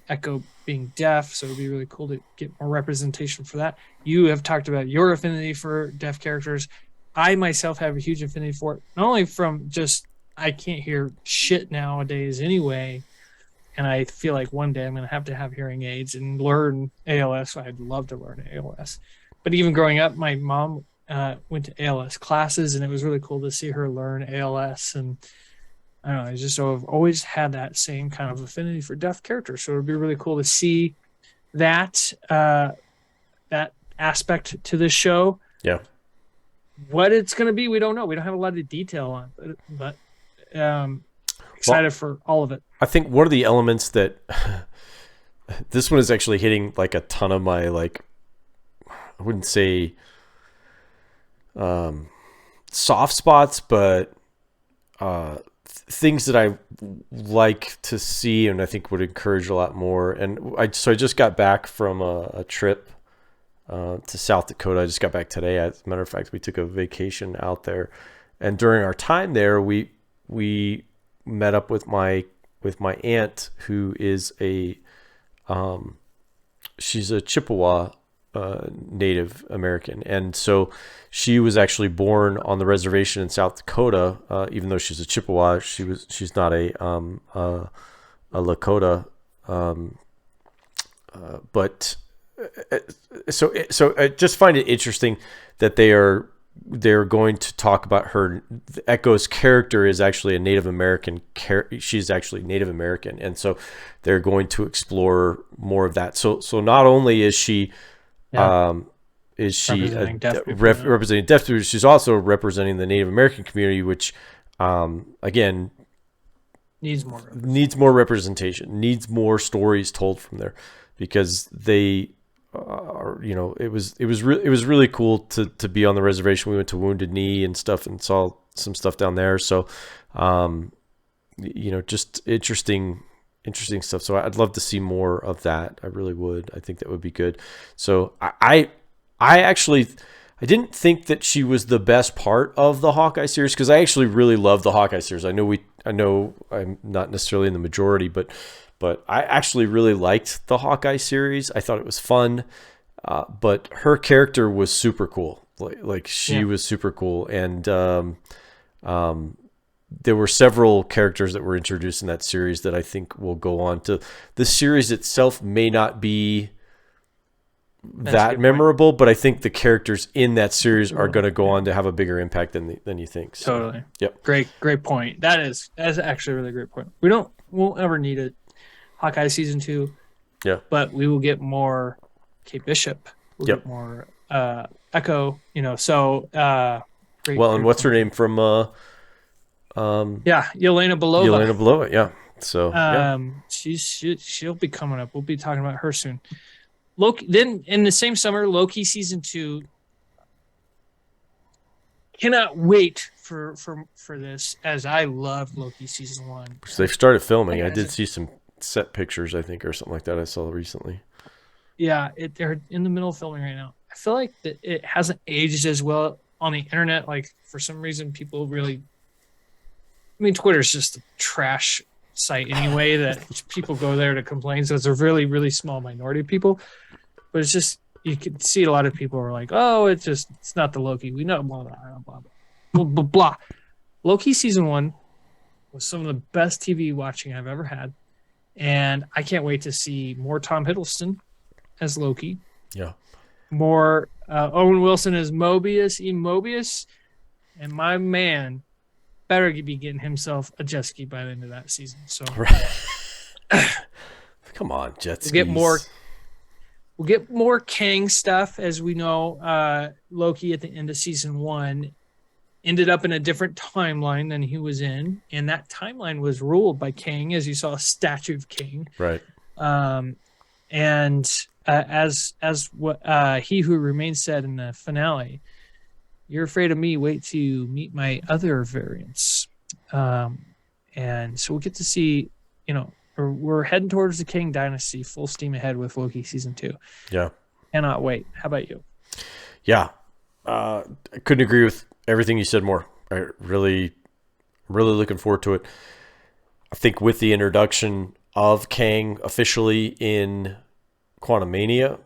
Echo being deaf. So it'd be really cool to get more representation for that. You have talked about your affinity for deaf characters. I myself have a huge affinity for it, not only from just I can't hear shit nowadays anyway, and I feel like one day I'm going to have hearing aids and learn ALS. I'd love to learn ALS. But even growing up, my mom went to ALS classes, and it was really cool to see her learn ALS. And I don't know, I just I've always had that same kind of affinity for deaf characters. So it would be really cool to see that that aspect to this show.
Yeah. What
it's going to be, we don't know. We don't have a lot of detail on it, but excited for all of it.
I think one of the elements that this one is actually hitting like a ton of my, like, I wouldn't say soft spots, but things that I like to see and I think would encourage a lot more. And I just got back from a trip to South Dakota. I just got back today. As a matter of fact, we took a vacation out there, and during our time there, we met up with my aunt, who is she's a Chippewa Native American, and so she was actually born on the reservation in South Dakota. Even though she's a Chippewa, she's not a Lakota, but. So I just find it interesting that they're going to talk about her. Echo's character is actually a Native American. She's actually Native American, and so they're going to explore more of that. So not only is she representing deaf people, she's also representing the Native American community, which again
needs more
representation, needs more stories told from there, because they. It was really cool to be on the reservation. We went to Wounded Knee and stuff and saw some stuff down there. So, just interesting stuff. So I'd love to see more of that. I really would. I think that would be good. So I actually, I didn't think that she was the best part of the Hawkeye series, because I actually really love the Hawkeye series. I know I'm not necessarily in the majority, but I actually really liked the Hawkeye series. I thought it was fun, but her character was super cool. Like she was super cool, and there were several characters that were introduced in that series that I think will go on to. The series itself may not be that memorable, but I think the characters in that series are going to go on to have a bigger impact than you think. So,
totally.
Yep.
Great point. That's actually a really great point. Won't ever need a Hawkeye Season 2.
Yeah.
But we will get more Kate Bishop. We'll get more Echo, so great,
and what's her name from
Yelena Belova.
Yeah. So
she'll be coming up. We'll be talking about her soon. Loki, then in the same summer, Loki Season 2. Cannot wait for this, as I love Loki Season 1.
They've started filming. I did see some set pictures, I think, or something like that I saw recently.
Yeah, they're in the middle of filming right now. I feel like that it hasn't aged as well on the internet. Like, for some reason, people really... I mean, Twitter's just a trash site anyway, that people go there to complain. So it's a really, really small minority of people. But it's just, you can see a lot of people are like, oh, it's not the Loki. We know, blah, blah, blah, blah, blah, blah. Loki Season 1 was some of the best TV watching I've ever had. And I can't wait to see more Tom Hiddleston as Loki.
Yeah.
More Owen Wilson is Mobius, and my man better be getting himself a jet ski by the end of that season. So
come on, jet skis.
We'll get more Kang stuff. As we know, Loki at the end of season 1 ended up in a different timeline than he was in, and that timeline was ruled by Kang, as you saw a statue of Kang.
Right.
And as what He Who Remains said in the finale, "You're afraid of me. Wait till you meet my other variants." And so we'll get to see, we're heading towards the Kang dynasty, full steam ahead with Loki season 2.
Yeah.
Cannot wait. How about you?
Yeah. I couldn't agree with everything you said more. I'm really looking forward to it. I think with the introduction of Kang officially in Quantumania,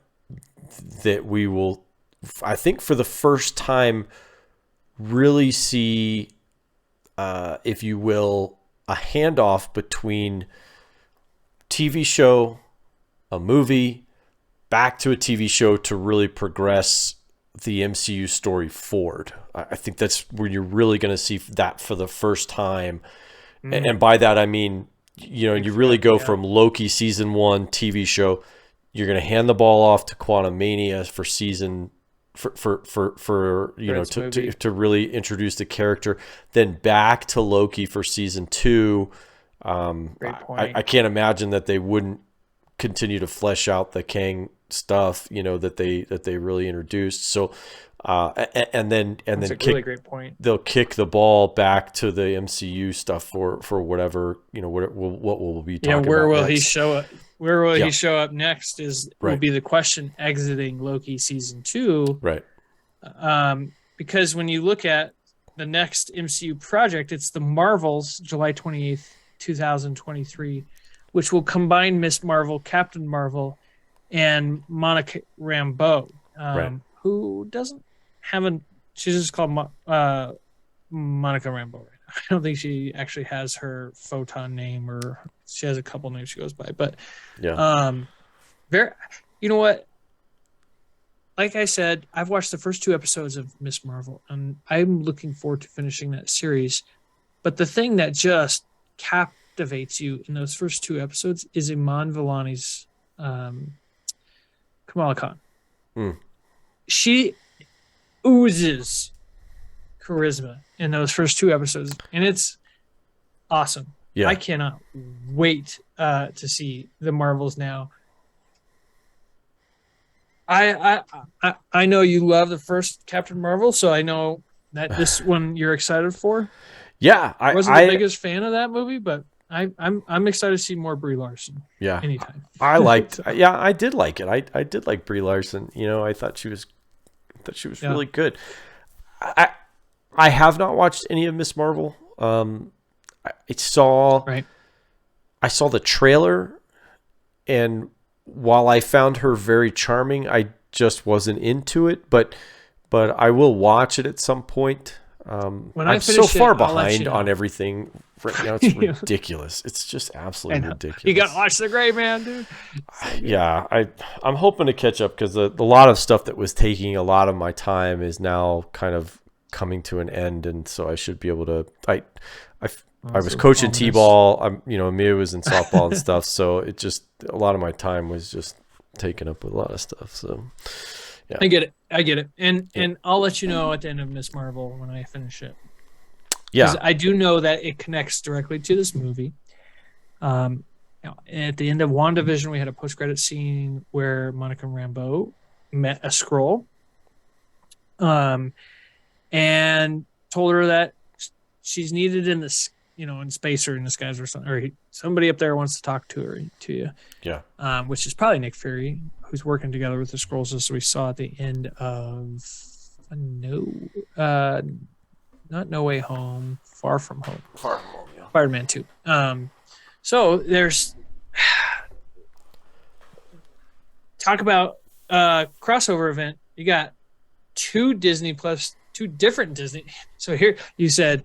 that we will, I think for the first time, really see, if you will, a handoff between TV show, a movie, back to a TV show to really progress the MCU story forward. I think that's where you're really going to see that for the first time. Mm-hmm. And by that, I mean, you really go from Loki season 1 TV show. You're going to hand the ball off to Quantumania for season to really introduce the character, then back to Loki for season 2.
Great point.
I can't imagine that they wouldn't continue to flesh out the Kang stuff, that they really introduced. So, and then
really great point.
They'll kick the ball back to the MCU stuff for whatever, what we'll be talking about.
Where will
next.
he show up? Where will he show up next will be the question exiting Loki season 2.
Right.
Because when you look at the next MCU project, it's the Marvels, July 28th, 2023, which will combine Miss Marvel, Captain Marvel, and Monica Rambeau, who doesn't have she's just called Monica Rambeau right now. I don't think she actually has her photon name, or she has a couple names she goes by, but you know what? Like I said, I've watched the first 2 episodes of Miss Marvel, and I'm looking forward to finishing that series. But the thing that just captivates you in those first 2 episodes is Iman Vellani's Kamala Khan. She oozes charisma in those first 2 episodes, and it's awesome. I cannot wait to see the Marvels now. I know you love the first Captain Marvel, so I know that this one you're excited for.
Yeah,
I wasn't the biggest fan of that movie, but I'm excited to see more Brie Larson. Yeah, anytime.
I liked. I did like it. I did like Brie Larson. I thought she was really good. I have not watched any of Miss Marvel. I saw the trailer, and while I found her very charming, I just wasn't into it. But I will watch it at some point. I'm so far behind on everything right now. It's ridiculous. It's just absolutely ridiculous.
You got to watch The Gray Man, dude.
I'm hoping to catch up, because a lot of stuff that was taking a lot of my time is now kind of coming to an end, and so I should be able to. I was coaching t-ball. Emilia was in softball and stuff, so it just, a lot of my time was just taken up with a lot of stuff. So, yeah,
I get it, and I'll let you know at the end of Miss Marvel when I finish it.
Yeah,
I do know that it connects directly to this movie. At the end of WandaVision, we had a post-credit scene where Monica Rambeau met a Skrull, and told her that she's needed in this, in space or in the skies or something, or somebody up there wants to talk to you. Yeah. Which is probably Nick Fury, who's working together with the Skrulls, as we saw at the end of not No Way Home, Far From Home. Yeah. Spider-Man 2. So there's talk about crossover event. You got 2 Disney plus 2 different Disney. So here you said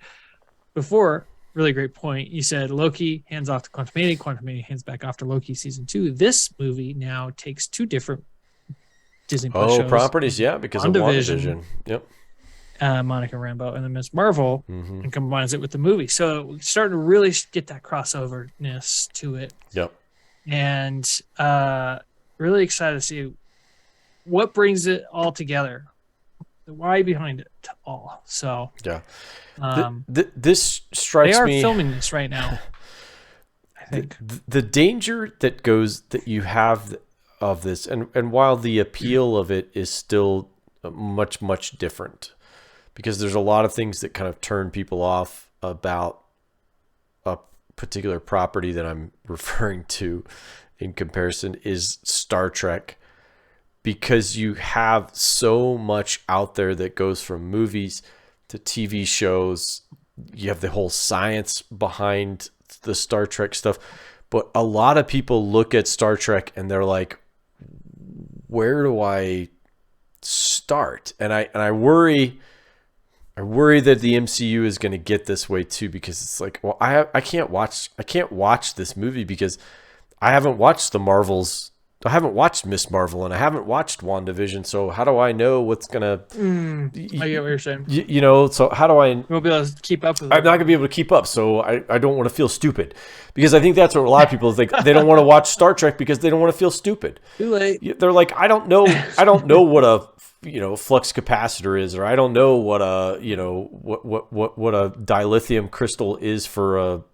before, really great point. You said Loki hands off to Quantumania, Quantumania hands back off to Loki season 2. This movie now takes 2 different Disney Plus shows.
Properties, yeah, because of WandaVision. Yep.
Monica Rambeau, and then Ms. Marvel,
Mm-hmm.
and combines it with the movie. So we're starting to really get that crossoverness to it.
Yep.
And really excited to see what brings it all together, the why behind it all. So
yeah,
they
this strikes
are
me.
filming this right now. I think
the danger that you have of this, and while the appeal of it is still much different, because there's a lot of things that kind of turn people off about a particular property that I'm referring to in comparison, is Star Trek, because you have so much out there that goes from movies to TV shows. You have the whole science behind the Star Trek stuff, but a lot of people look at Star Trek and they're like, where do I start? And I worry that the MCU is going to get this way too, because it's like, well, I can't watch this movie because I haven't watched the Marvels. I haven't watched Miss Marvel and I haven't watched WandaVision. So how do I know what's gonna?
I get what you're saying.
So how do I?
You won't be able to keep up with it.
I'm not gonna be able to keep up. So I don't want to feel stupid, because I think that's what a lot of people think. They don't want to watch Star Trek because they don't want to feel stupid.
Too late.
They're like, I don't know what a flux capacitor is, or I don't know what a what a dilithium crystal is for a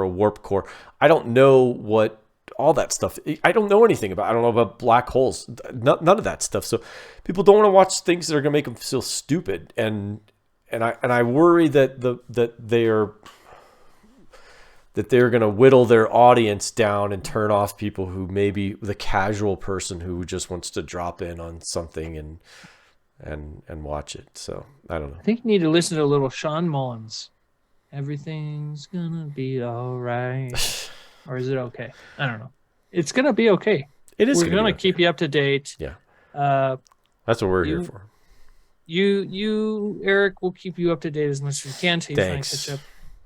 warp core. I don't know what all that stuff. I don't know anything about. I don't know about black holes. None of that stuff. So people don't want to watch things that are going to make them feel stupid, and I worry that they're going to whittle their audience down and turn off people who maybe the casual person who just wants to drop in on something and watch it. So I don't know.
I think you need to listen to a little Sean Mullins. Everything's gonna be all right. Or is it okay? I don't know. It's gonna be okay.
It is.
We're gonna keep you up to date.
Yeah.
That's
what we're here for.
You, Eric, will keep you up to date as much as we can to
Thanks.
catch up.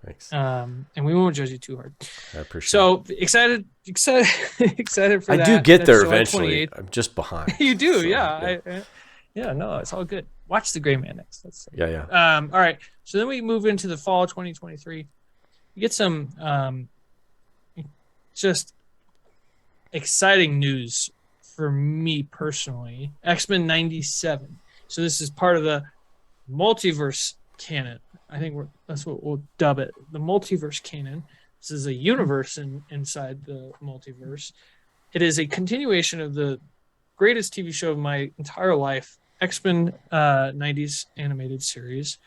Thanks.
And we won't judge you too hard.
I appreciate.
So excited for that.
I do get there
July
eventually.
28th.
I'm just behind.
You do,
so,
yeah. No, it's all good. Watch The Gray Man next. That's
yeah.
All right. So then we move into the fall 2023. You get some just exciting news for me personally. X-Men 97. So this is part of the multiverse canon. I think that's what we'll dub it. The multiverse canon. This is a universe inside the multiverse. It is a continuation of the greatest TV show of my entire life, X-Men 90s animated series.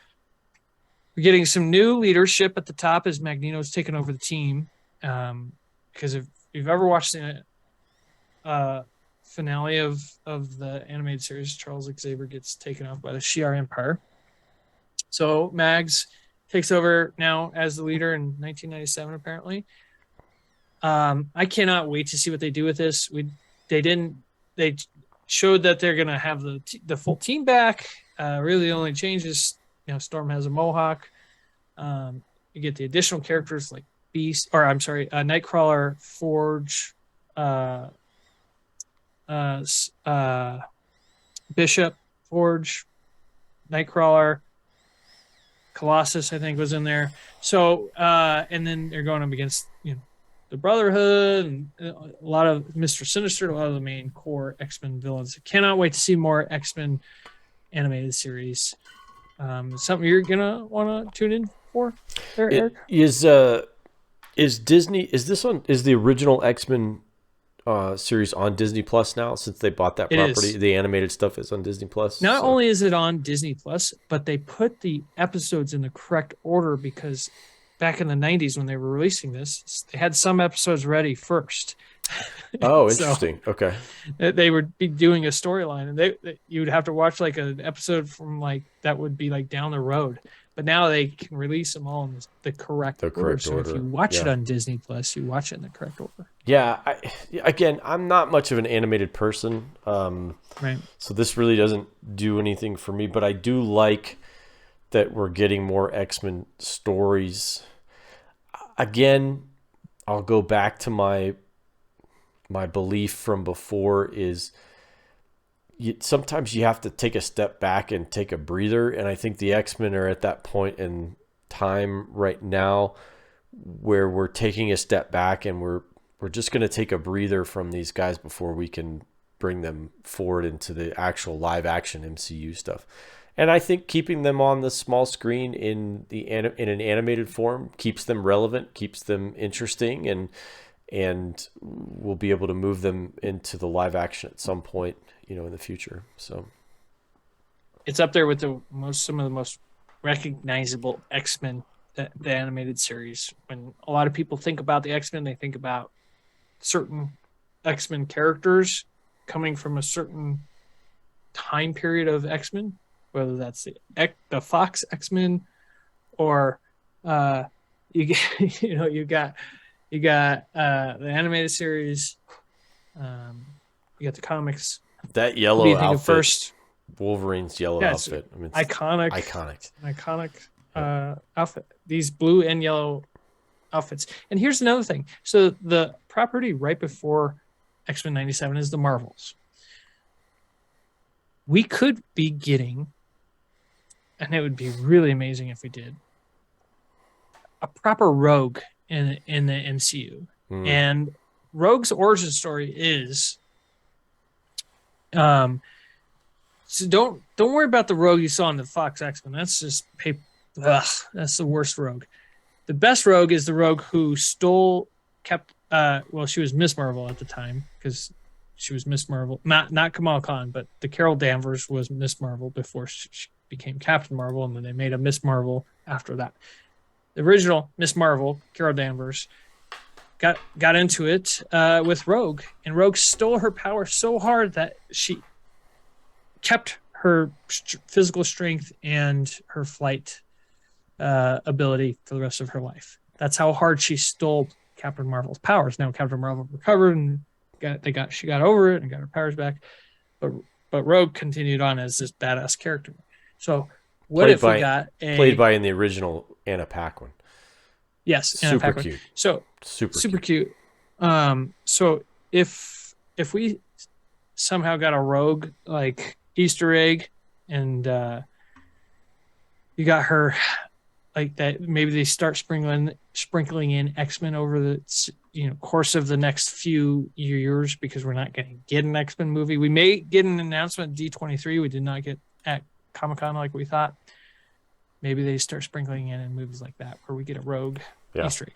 We're getting some new leadership at the top as Magneto's taken over the team. Because if you've ever watched the finale of the animated series, Charles Xavier gets taken off by the Shi'ar Empire. So Mags takes over now as the leader in 1997, apparently. I cannot wait to see what they do with this. They showed that they're going to have the full team back. Really, the only change is, Storm has a mohawk. You get the additional characters like Nightcrawler, Forge, Bishop, Forge, Nightcrawler, Colossus, I think, was in there. So, and then they're going up against, the Brotherhood and a lot of Mr. Sinister, a lot of the main core X-Men villains. Cannot wait to see more X-Men animated series. Something you're gonna want to tune in for there, Eric?
Is Disney? Is the original X-Men series on Disney Plus now, since they bought that property? The animated stuff is on Disney Plus.
Not only is it on Disney Plus, but they put the episodes in the correct order, because back in the 90s when they were releasing this, they had some episodes ready first.
Oh, interesting. So okay.
They would be doing a storyline, and you would have to watch like an episode from that would be like down the road. But now they can release them all in the correct order. So if you watch it on Disney Plus, you watch it in the correct order.
Yeah. I'm not much of an animated person.
Right.
So this really doesn't do anything for me, but I do like that we're getting more X-Men stories. Again, I'll go back to my belief from before is sometimes you have to take a step back and take a breather. And I think the X-Men are at that point in time right now where we're taking a step back and we're just going to take a breather from these guys before we can bring them forward into the actual live action MCU stuff. And I think keeping them on the small screen in an animated form keeps them relevant, keeps them interesting, and we'll be able to move them into the live action at some point, in the future. So
it's up there with some of the most recognizable X-Men, the animated series. When a lot of people think about the X-Men, they think about certain X-Men characters coming from a certain time period of X-Men, whether that's the Fox X-Men or you got the animated series, you got the comics.
That yellow
what do you think
outfit,
of first?
Wolverine's yellow outfit.
I mean, iconic outfit. These blue and yellow outfits. And here's another thing. So the property right before X-Men 97 is the Marvels. We could be getting, and it would be really amazing if we did, a proper Rogue in the MCU. And Rogue's origin story is so don't worry about the Rogue you saw in the Fox X-Men. That's just paper. That's the worst Rogue. The best Rogue is the Rogue who she was Miss Marvel at the time, because she was Miss Marvel, not Kamala Khan, but the Carol Danvers was Miss Marvel before she became Captain Marvel, and then they made a Miss Marvel after that. The original Miss Marvel, Carol Danvers, got into it with Rogue, and Rogue stole her power so hard that she kept her physical strength and her flight ability for the rest of her life. That's how hard she stole Captain Marvel's powers. Now Captain Marvel recovered and she got over it and got her powers back, but Rogue continued on as this badass character. So played
by in the original Anna Paquin?
Yes,
Anna Paquin. Cute.
So super cute. So if we somehow got a Rogue like Easter egg, and you got her like that, maybe they start sprinkling in X-Men over the course of the next few years, because we're not going to get an X-Men movie. We may get an announcement at D23. We did not get at Comic-Con like we thought. Maybe they start sprinkling in movies like that where we get a Rogue Easter egg.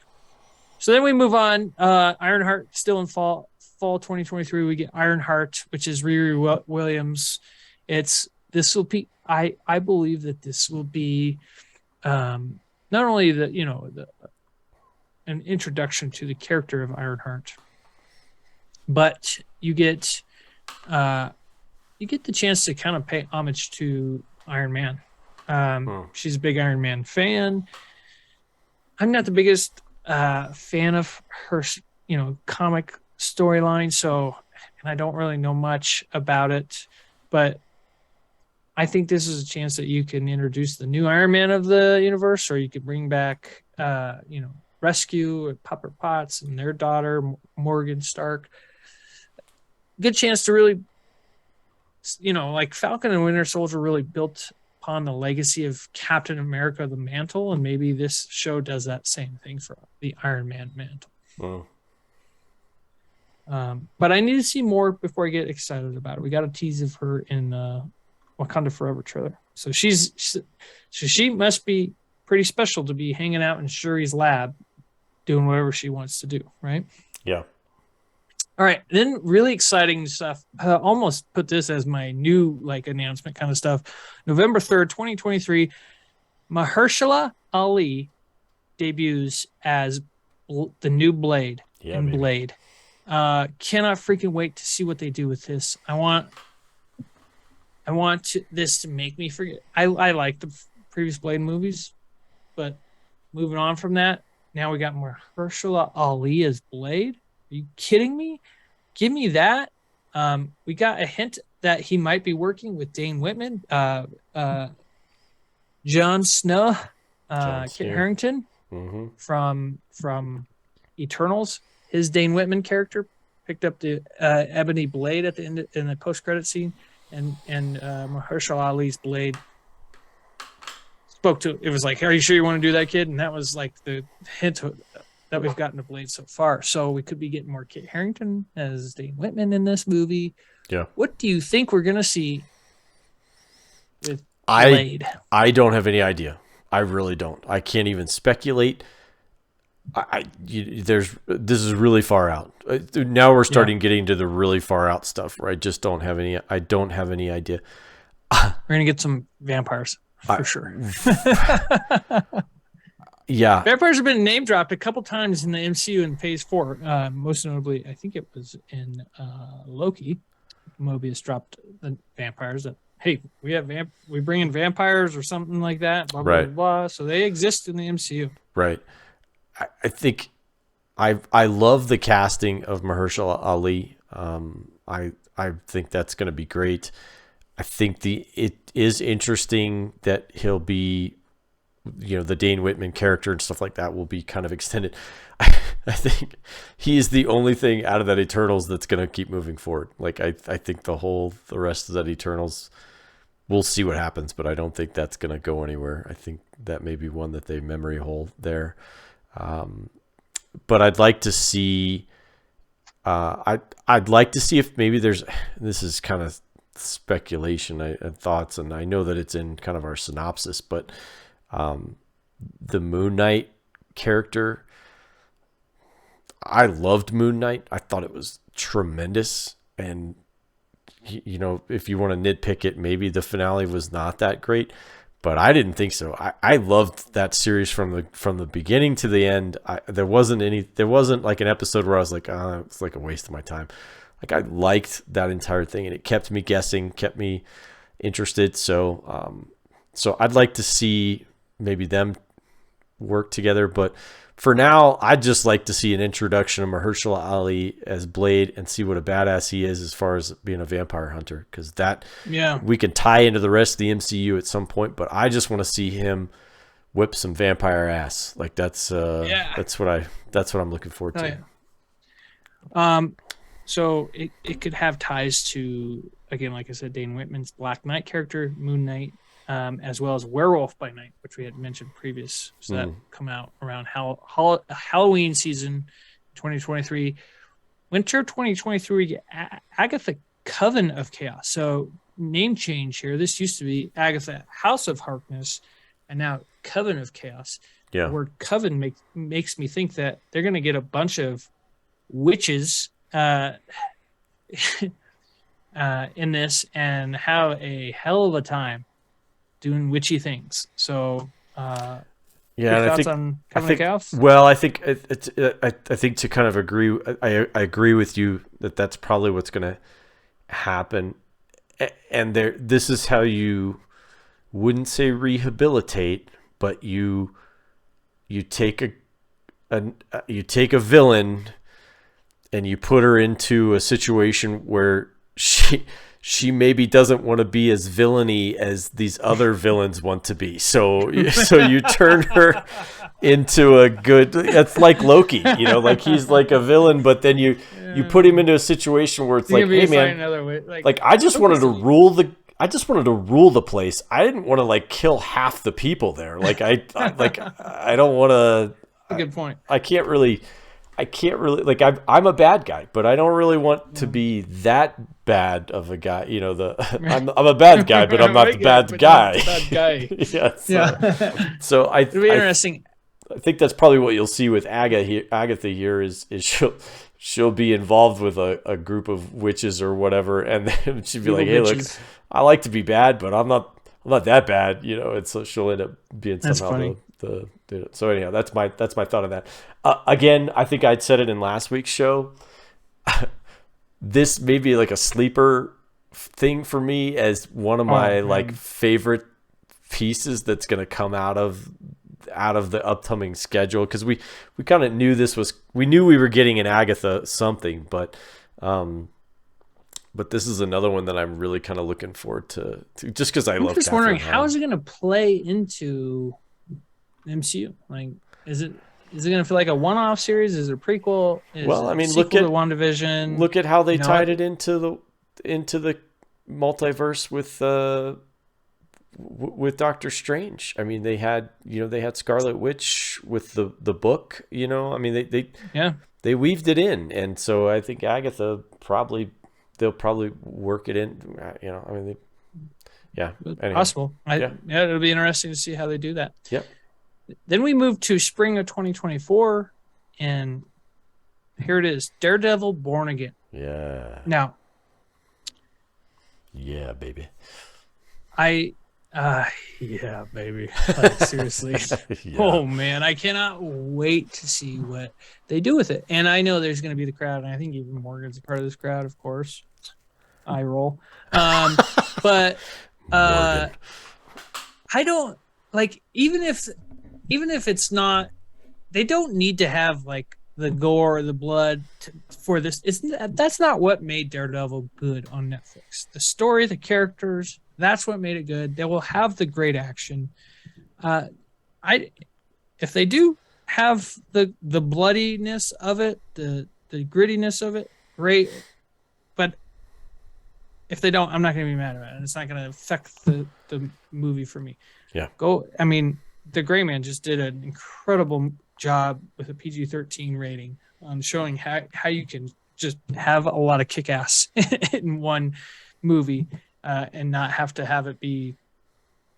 So then we move on. Ironheart still in fall 2023. We get Ironheart, which is Riri Williams. I believe that this will be not only an introduction to the character of Ironheart, but you get the chance to kind of pay homage to Iron Man. She's a big Iron Man fan. I'm not the biggest fan of her, comic storyline, and I don't really know much about it, but I think this is a chance that you can introduce the new Iron Man of the universe, or you could bring back, Rescue, Pepper Potts and their daughter, Morgan Stark. Good chance to really, like Falcon and Winter Soldier really built upon the legacy of Captain America, the mantle, and maybe this show does that same thing for the Iron Man mantle. But I need to see more before I get excited about it. We got a tease of her in Wakanda Forever trailer, so she must be pretty special to be hanging out in Shuri's lab, doing whatever she wants to do, right?
Yeah.
All right, then really exciting stuff. Almost put this as my new announcement kind of stuff. November 3rd, 2023, Mahershala Ali debuts as the new Blade in Blade. Cannot freaking wait to see what they do with this. I want this to make me forget. I like the previous Blade movies, but moving on from that, now we got Mahershala Ali as Blade. Are you kidding me? Give me that. We got a hint that he might be working with Dane Whitman, Jon Snow, Kit Harington from Eternals. His Dane Whitman character picked up the ebony blade at the end in the post-credit scene. and Mahershala Ali's Blade spoke to. It was like, "Are you sure you want to do that, kid?" And that was like the hint that we've gotten to Blade so far. So we could be getting more Kit Harington as Dane Whitman in this movie.
Yeah.
What do you think we're gonna see with Blade?
I don't have any idea. I really don't. I can't even speculate. This is really far out. Now we're starting getting to the really far out stuff where I just don't have any. I don't have any idea.
We're gonna get some vampires for sure.
Yeah,
vampires have been name dropped a couple times in the MCU in Phase 4. Most notably, I think it was in Loki. Mobius dropped the vampires that, hey, we bring in vampires or something like that. Blah blah blah. So they exist in the MCU.
Right. I think I love the casting of Mahershala Ali. I think that's going to be great. I think it is interesting that he'll be, the Dane Whitman character and stuff like that will be kind of extended. I think he's the only thing out of that Eternals that's going to keep moving forward. Like I think the rest of that Eternals, we'll see what happens, but I don't think that's going to go anywhere. I think that may be one that they memory hole there. But I'd like to see. I'd like to see if maybe this is kind of speculation and thoughts, and I know that it's in kind of our synopsis, but the Moon Knight character, I loved Moon Knight. I thought it was tremendous, and if you want to nitpick it, maybe the finale was not that great, but I didn't think so. I loved that series from the beginning to the end. There wasn't like an episode where I was like, it's like a waste of my time. Like, I liked that entire thing, and it kept me guessing, kept me interested. So I'd like to see maybe them work together, but for now, I'd just like to see an introduction of Mahershala Ali as Blade and see what a badass he is as far as being a vampire hunter, because we can tie into the rest of the MCU at some point, but I just want to see him whip some vampire ass. Like that's what I'm looking forward to.
Yeah. So it could have ties to, again, like I said, Dane Whitman's Black Knight character, Moon Knight, as well as Werewolf by Night, which we had mentioned previous. So that come out around Halloween season 2023. Winter 2023, Agatha Coven of Chaos. So name change here. This used to be Agatha House of Harkness, and now Coven of Chaos.
Yeah.
The word coven makes me think that they're going to get a bunch of witches in this and have a hell of a time doing witchy things. So
yeah,
thoughts on Coven of Chaos?
Well, I think I think to kind of agree, I agree with you that that's probably what's going to happen. And this is how you wouldn't say rehabilitate, but you take a villain and you put her into a situation where she maybe doesn't want to be as villainy as these other villains want to be. So you turn her into a good. It's like Loki, like he's like a villain, but then you put him into a situation where it's like, hey man, like I just wanted to rule the place. I didn't want to like kill half the people there. Like I don't want to.
A good point.
I can't really like I'm a bad guy, but I don't really want to be that bad of a guy. I'm a bad guy, but I'm not the bad guy. So
it'll be interesting.
I think that's probably what you'll see with Agatha here is she'll be involved with a group of witches or whatever, and then she'd be like, "Hey, look, I like to be bad, but I'm not that bad," and so she'll end up being somehow so anyhow, that's my thought on that. Again, I think I'd said it in last week's show. This may be like a sleeper thing for me as one of my like favorite pieces that's going to come out of the upcoming schedule, because we kind of knew we knew we were getting an Agatha something, but this is another one that I'm really kind of looking forward to just because I'm
just wondering how is it going to play into MCU? Like, is it going to feel like a one-off series? Is it a prequel?
Well, I mean,
look at WandaVision.
Look at how they tied it into the multiverse with Doctor Strange. I mean, they had Scarlet Witch with the book. I mean, they weaved it in, and so I think Agatha they'll probably work it in. I mean, anyway.
Possible. It'll be interesting to see how they do that.
Yep.
Then we move to spring of 2024, and here it is: Daredevil Born Again.
Yeah.
Now.
Yeah, baby.
Yeah, baby. Like, seriously. Yeah. Oh man, I cannot wait to see what they do with it. And I know there's going to be the crowd, and I think even Morgan's a part of this crowd, of course. I roll. But I don't like even if it's not. They don't need to have like the gore or the blood for this. That's not what made Daredevil good on Netflix. The story, the characters. That's what made it good. They will have the great action. If they do have the bloodiness of it, the grittiness of it, great. But if they don't, I'm not going to be mad about it. It's not going to affect the movie for me.
Yeah.
I mean, the Gray Man just did an incredible job with a PG-13 rating on showing how you can just have a lot of kick-ass in one movie. And not have to have it be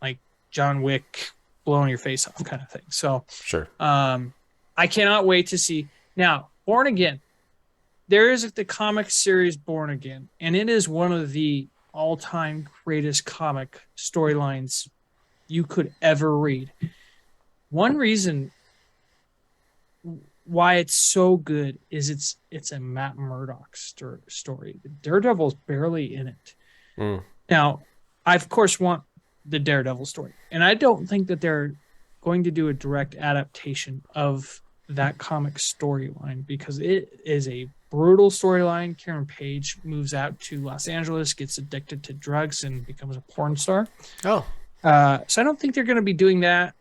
like John Wick blowing your face off kind of thing. So
sure.
I cannot wait to see. Now, Born Again. There is the comic series Born Again, and it is one of the all-time greatest comic storylines you could ever read. One reason why it's so good is it's a Matt Murdock story. Daredevil's barely in it.
Mm.
Now, I, of course, want the Daredevil story. And I don't think that they're going to do a direct adaptation of that comic storyline because it is a brutal storyline. Karen Page moves out to Los Angeles, gets addicted to drugs, and becomes a porn star.
Oh.
So I don't think they're going to be doing that.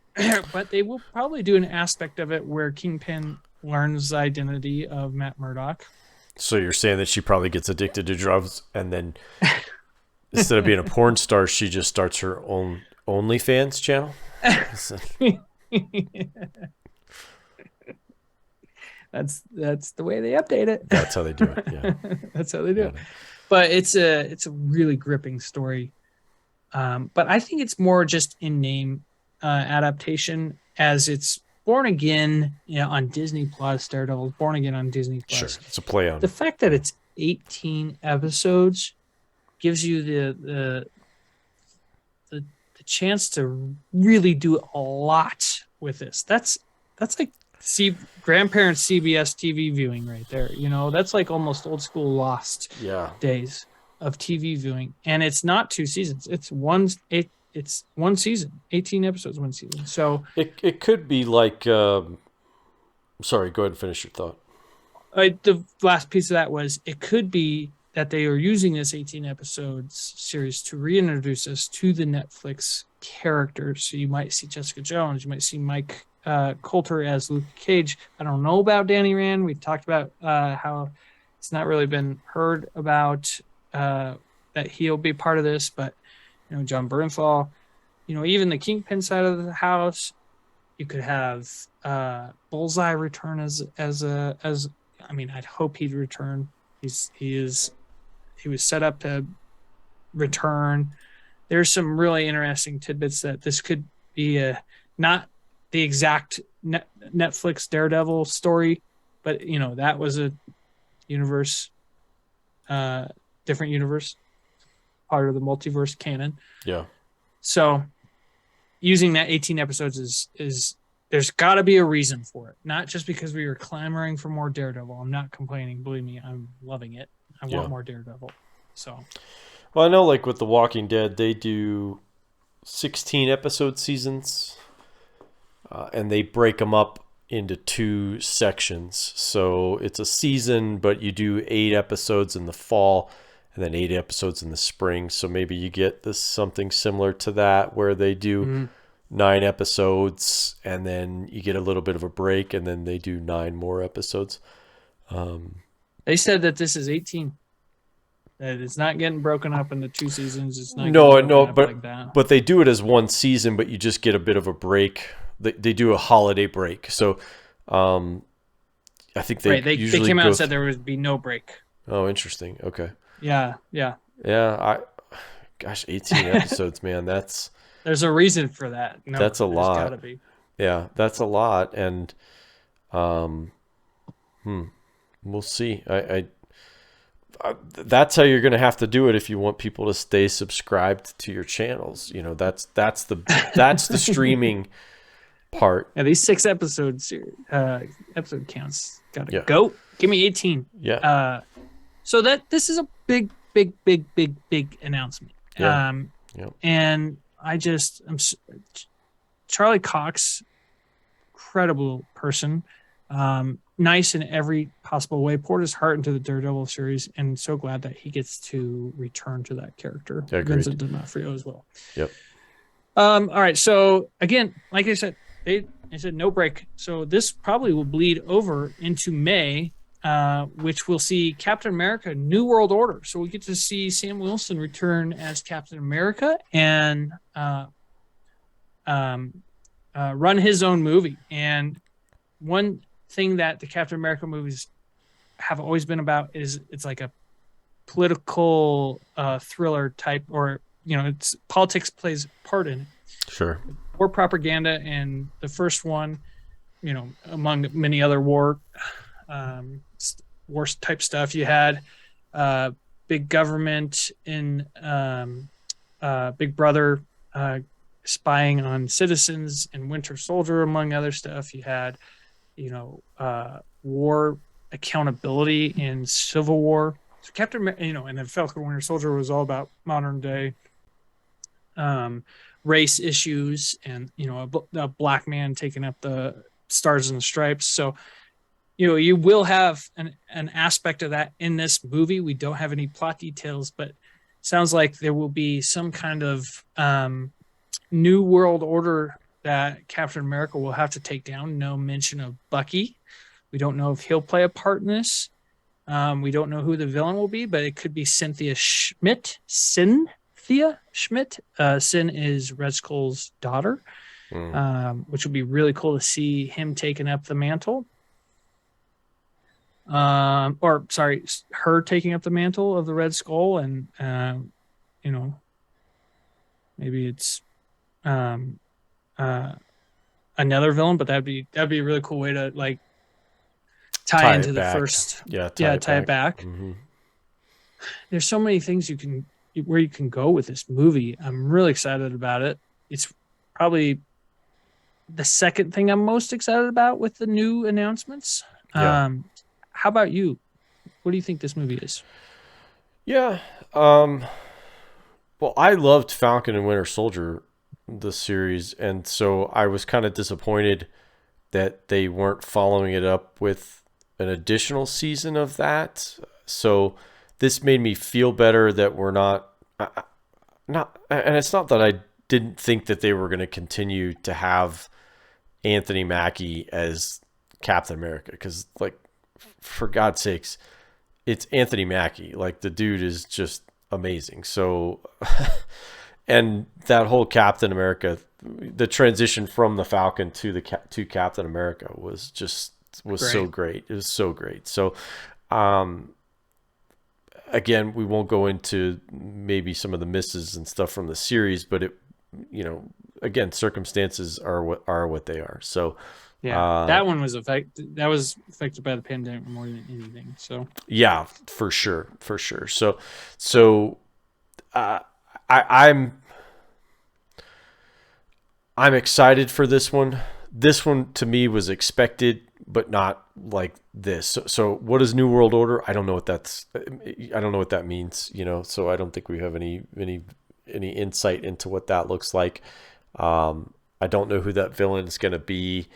But they will probably do an aspect of it where Kingpin learns the identity of Matt Murdock.
So you're saying that she probably gets addicted to drugs and then... Instead of being a porn star, she just starts her own OnlyFans channel.
That's the way they update it.
That's how they do it. Yeah,
that's how they do it. But it's a really gripping story. But I think it's more just in name adaptation, as it's Born Again, on Disney Plus. Daredevil's Born Again on Disney Plus.
Sure, it's a play on
the fact that it's 18 episodes. Gives you the chance to really do a lot with this. That's like grandparents CBS TV viewing right there. That's like almost old school Lost days of TV viewing. And it's not 2 seasons. It's one season, 18 episodes, 1 season. So
it could be like. Sorry, go ahead and finish your thought.
The last piece of that was it could be that they are using this 18 episodes series to reintroduce us to the Netflix characters. So you might see Jessica Jones, you might see Mike Coulter as Luke Cage. I don't know about Danny Rand. We've talked about how it's not really been heard about that he'll be part of this, but John Bernthal, even the Kingpin side of the house, you could have Bullseye return as I mean, I'd hope he'd return. He was set up to return. There's some really interesting tidbits that this could be not the exact Netflix Daredevil story, but that was a universe, different universe, part of the multiverse canon.
Yeah.
So using that 18 episodes is there's got to be a reason for it, not just because we were clamoring for more Daredevil. I'm not complaining. Believe me, I'm loving it. I want more Daredevil. So,
well, I know, like with The Walking Dead, they do 16 episode seasons, and they break them up into 2 sections. So it's a season, but you do 8 episodes in the fall, and then 8 episodes in the spring. So maybe you get something similar to that, where they do 9 episodes, and then you get a little bit of a break, and then they do 9 more episodes.
They said that this is 18. That it's not getting broken up into 2 seasons. It's not
No,
getting broken up
but
like that.
but they do it as one season, but you just get a bit of a break. They do a holiday break, so I think they
Right. They
usually
came out
go.
and said there would be no break.
Oh, interesting. Okay.
Yeah.
Gosh, 18 episodes, man.
There's a reason for that. No,
That's a
there's
lot.
gotta be.
Yeah, that's a lot, and um, we'll see. That's how you're going to have to do it if you want people to stay subscribed to your channels. That's the streaming part.
Yeah, these 6 episodes, episode counts gotta
Yeah.
go. Give me 18.
Yeah.
So this is a big announcement.
Yeah. Yeah.
And Charlie Cox, incredible person, nice in every possible way, poured his heart into the Daredevil series, and so glad that he gets to return to that character.
Agreed.
Vincent D'Onofrio as well.
Yep.
All right. So again, like I said, they said no break. So this probably will bleed over into May, which we'll see Captain America: New World Order. So we get to see Sam Wilson return as Captain America and run his own movie. And one thing that the Captain America movies have always been about is it's like a political thriller type, or it's politics plays a part in it.
Sure.
War propaganda, and the first one, among many other war type stuff, you had big government in Big Brother spying on citizens, and Winter Soldier, among other stuff. You had war accountability in Civil War. So Captain, and then Falcon Winter Soldier was all about modern day race issues, and a black man taking up the Stars and the Stripes. So you will have an aspect of that in this movie. We don't have any plot details, but it sounds like there will be some kind of new world order that Captain America will have to take down. No mention of Bucky. We don't know if he'll play a part in this. We don't know who the villain will be, but it could be Cynthia Schmidt. Sin is Red Skull's daughter, which would be really cool to see him taking up the mantle. Her taking up the mantle of the Red Skull, and maybe it's another villain, but that'd be a really cool way to like tie into the
back.
first.
Tie
it back.
Mm-hmm.
There's so many things where you can go with this movie. I'm really excited about it. It's probably the second thing I'm most excited about with the new announcements.
Yeah.
How about you? What do you think this movie is?
Yeah. Well, I loved Falcon and Winter Soldier, the series, and so I was kind of disappointed that they weren't following it up with an additional season of that. So this made me feel better that we're not, and it's not that I didn't think that they were going to continue to have Anthony Mackie as Captain America, because, like, for God's sakes, it's Anthony Mackie. Like, the dude is just amazing. So, and that whole Captain America, the transition from the Falcon to Captain America was great. So great. It was so great. So, again, we won't go into maybe some of the misses and stuff from the series, but again, circumstances are what they are. So,
yeah, that one was affected. That was affected by the pandemic more than anything. So,
yeah, for sure. So, I'm excited for this one. This one to me was expected, but not like this. So what is New World Order? I don't know what that means, so I don't think we have any insight into what that looks like. I don't know who that villain is going to be,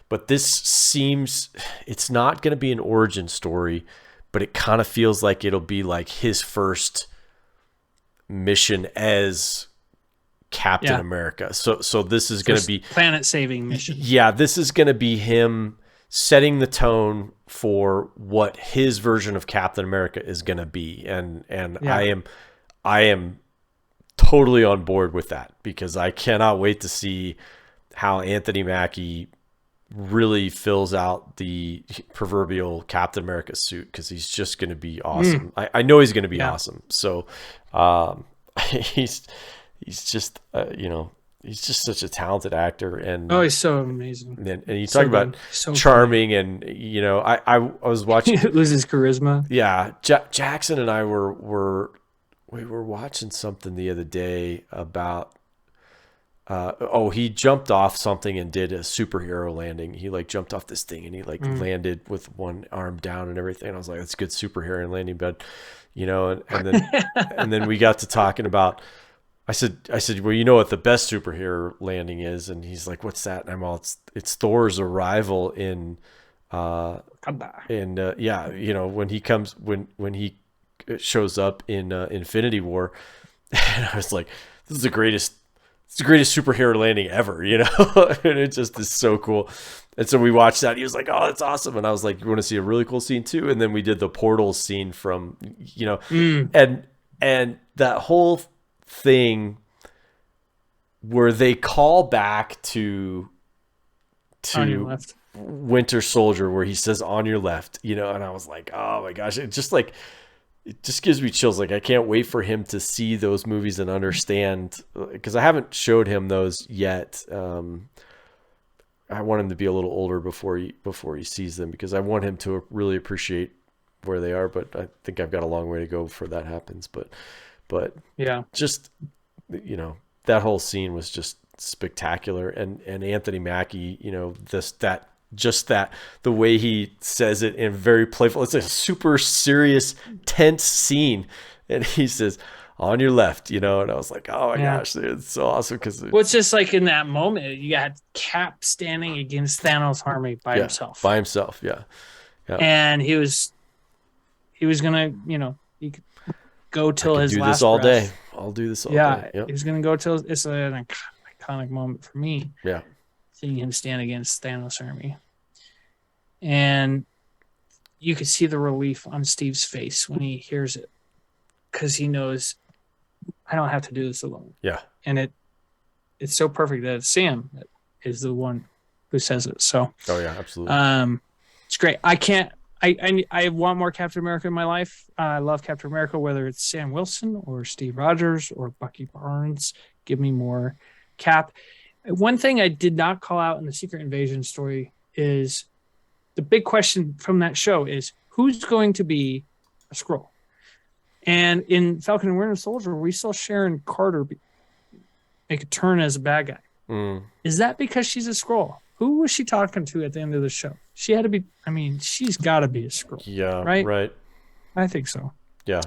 but this seems, it's not going to be an origin story, but it kind of feels like it'll be like his first mission as Captain America. So this is going to be
planet saving mission.
Yeah, this is going to be him setting the tone for what his version of Captain America is going to be. And I am totally on board with that, because I cannot wait to see how Anthony Mackie really fills out the proverbial Captain America suit, because he's just going to be awesome. I know he's going to be awesome. So he's just he's just such a talented actor, and
he's so amazing.
And you talk about charming, and I was watching
loses charisma.
Yeah, Jackson and I were watching something the other day about he jumped off something and did a superhero landing. He like jumped off this thing and he like landed with one arm down and everything. And I was like, that's a good superhero landing, but and then we got to talking about, I said, well, you know what the best superhero landing is? And he's like, what's that? And I'm all, it's Thor's arrival when he shows up in Infinity War. And I was like, this is the greatest superhero landing ever, and it just is so cool. And so we watched that. He was like, oh, that's awesome. And I was like, you want to see a really cool scene too? And then we did the portal scene from, and that whole thing where they call back to Winter Soldier, where he says on your left, and I was like, oh my gosh, it just gives me chills. Like, I can't wait for him to see those movies and understand, because I haven't showed him those yet. I want him to be a little older before he sees them, because I want him to really appreciate where they are. But I think I've got a long way to go before that happens. But yeah, just, that whole scene was just spectacular. And Anthony Mackie, the way he says it in very playful, it's a super serious, tense scene. And he says, on your left, and I was like, oh my gosh, it's so awesome.
It's just like in that moment, you got Cap standing against Thanos' army by himself.
By himself, yeah.
And he was gonna, he could go till his last
do this all
breath.
Day. I'll do this all day.
Yeah, he was gonna go till it's an iconic moment for me.
Yeah,
seeing him stand against Thanos' army, and you could see the relief on Steve's face when he hears it, because he knows, I don't have to do this alone.
Yeah, and
it's so perfect that it's Sam that is the one who says it. So,
oh yeah, absolutely.
It's great. I want more Captain America in my life. I love Captain America, whether it's Sam Wilson or Steve Rogers or Bucky Barnes. Give me more Cap. One thing I did not call out in the Secret Invasion story is the big question from that show is who's going to be a Skrull? And in Falcon and Winter Soldier, we saw Sharon Carter make a turn as a bad guy. Is that because she's a Skrull? Who was she talking to at the end of the show? She had to be, she's got to be a Skrull.
Yeah,
right. I think so.
Yeah.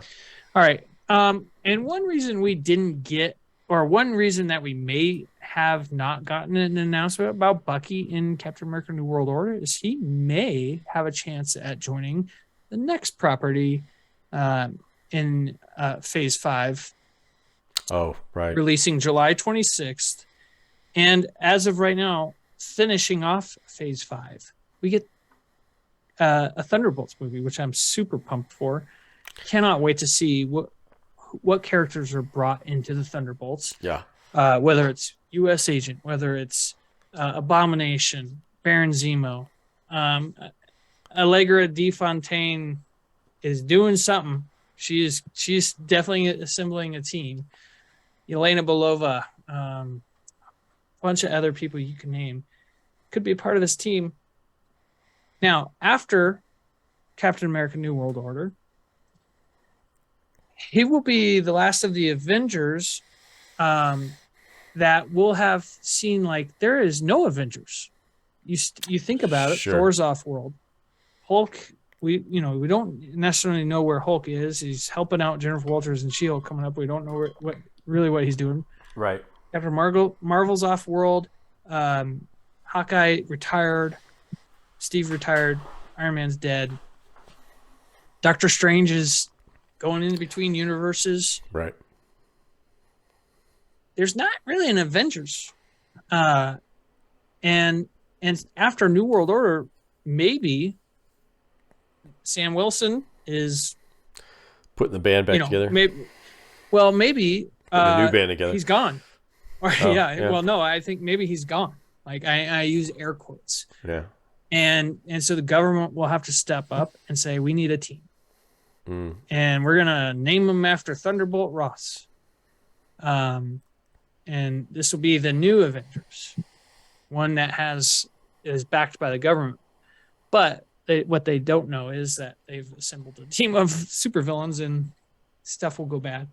All right. And one reason we didn't get, or one reason that we may have not gotten an announcement about Bucky in Captain America New World Order is he may have a chance at joining the next property in Phase 5.
Oh, right.
Releasing July 26th. And as of right now, finishing off Phase 5, we get a Thunderbolts movie, which I'm super pumped for. Cannot wait to see what characters are brought into the Thunderbolts.
Yeah.
Whether it's U.S. Agent, whether it's Abomination, Baron Zemo. Allegra DeFontaine is doing something. She's definitely assembling a team. Yelena Belova, a bunch of other people you can name could be a part of this team. Now, after Captain America New World Order, he will be the last of the Avengers that we'll have seen. Like, there is no Avengers. You think about it,
sure.
Thor's off world. Hulk, we don't necessarily know where Hulk is. He's helping out Jennifer Walters and She-Hulk coming up. We don't know what he's doing.
Right.
Captain Marvel's off world. Hawkeye retired. Steve retired. Iron Man's dead. Doctor Strange is going in between universes.
Right.
There's not really an Avengers. And after New World Order, maybe Sam Wilson is
putting the band back together.
Maybe
putting a new band together.
He's gone. Or
yeah.
Well, no, I think maybe he's gone. Like I use air quotes.
Yeah.
And so the government will have to step up and say, we need a team. And we're going to name them after Thunderbolt Ross. And this will be the new Avengers, one that is backed by the government. But what they don't know is that they've assembled a team of supervillains and stuff will go bad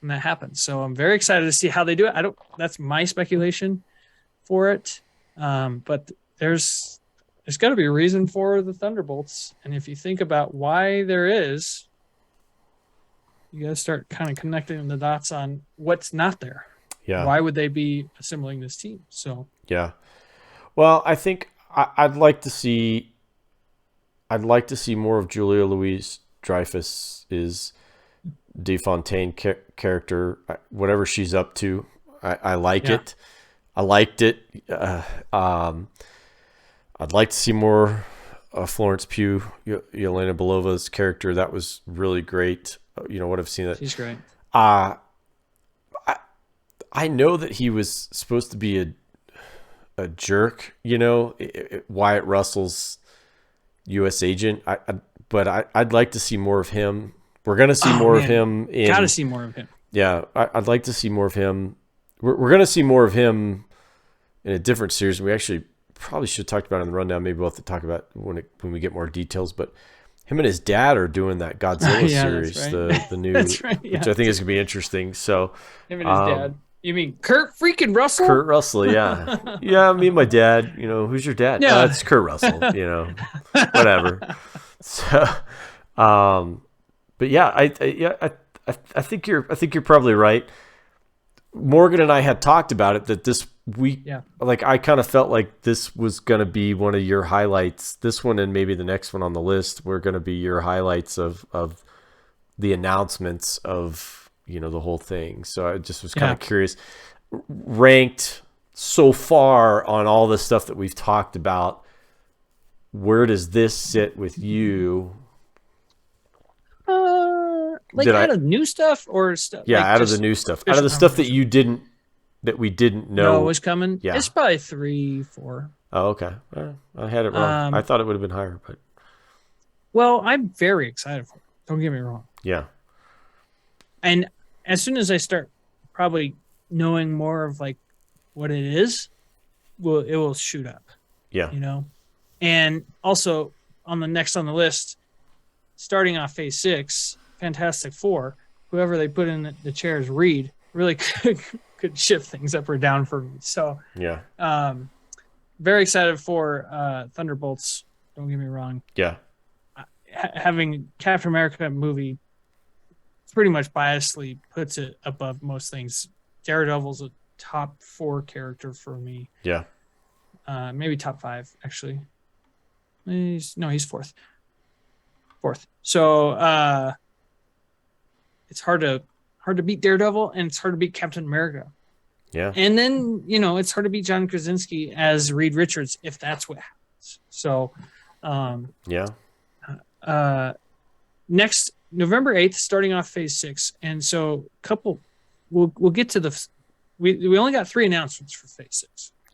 when that happens. So I'm very excited to see how they do it. That's my speculation for it. But there's got to be a reason for the Thunderbolts. And if you think about why there is, you got to start kind of connecting the dots on what's not there.
Yeah.
Why would they be assembling this team? So
yeah. Well, I think I'd like to see more of Julia Louis-Dreyfus's DeFontaine character, whatever she's up to. I like it. I liked it. I'd like to see more Florence Pugh, Yelena Belova's character. That was really great. What I've seen.
She's great.
I know that he was supposed to be a jerk, Wyatt Russell's U.S. agent. But I'd like to see more of him. We're gonna see more of him.
Gotta see more of him.
Yeah, I'd like to see more of him. We're gonna see more of him in a different series. We actually probably should have talked about it in the rundown. Maybe we'll have to talk about when we get more details. But him and his dad are doing that Godzilla series,
right.
the new,
That's right,
which I think is gonna be interesting. So
him and his dad. You mean Kurt freaking Russell?
Kurt Russell, yeah. Yeah, me and my dad, who's your dad?
Yeah.
It's Kurt Russell, whatever. So, but yeah, I think you're probably right. Morgan and I had talked about it that this week, like I kind of felt like this was going to be one of your highlights. This one and maybe the next one on the list were going to be your highlights of the announcements of, the whole thing. So I just was kind of curious, ranked so far on all the stuff that we've talked about, where does this sit with you?
Out of new stuff or stuff?
Yeah, out of the new stuff. Out of the stuff that we didn't know
was coming. Yeah. It's probably 3, 4.
Oh, okay. I had it wrong. I thought it would have been higher, but.
Well, I'm very excited for it. Don't get me wrong.
Yeah.
And as soon as I start probably knowing more of like what it is, it will shoot up.
Yeah.
And also on the list, starting off phase 6, Fantastic Four, whoever they put in the chairs, Reed, really could shift things up or down for me. So
yeah.
Very excited for Thunderbolts. Don't get me wrong.
Yeah.
Having Captain America movie pretty much biasly puts it above most things. Daredevil's a top 4 character for me.
Yeah.
Maybe top 5 actually. He's 4th. So it's hard to beat Daredevil and it's hard to beat Captain America.
Yeah.
And then, it's hard to beat John Krasinski as Reed Richards if that's what happens. So next November 8th, starting off phase 6. And so we'll get to we only got 3 announcements for phase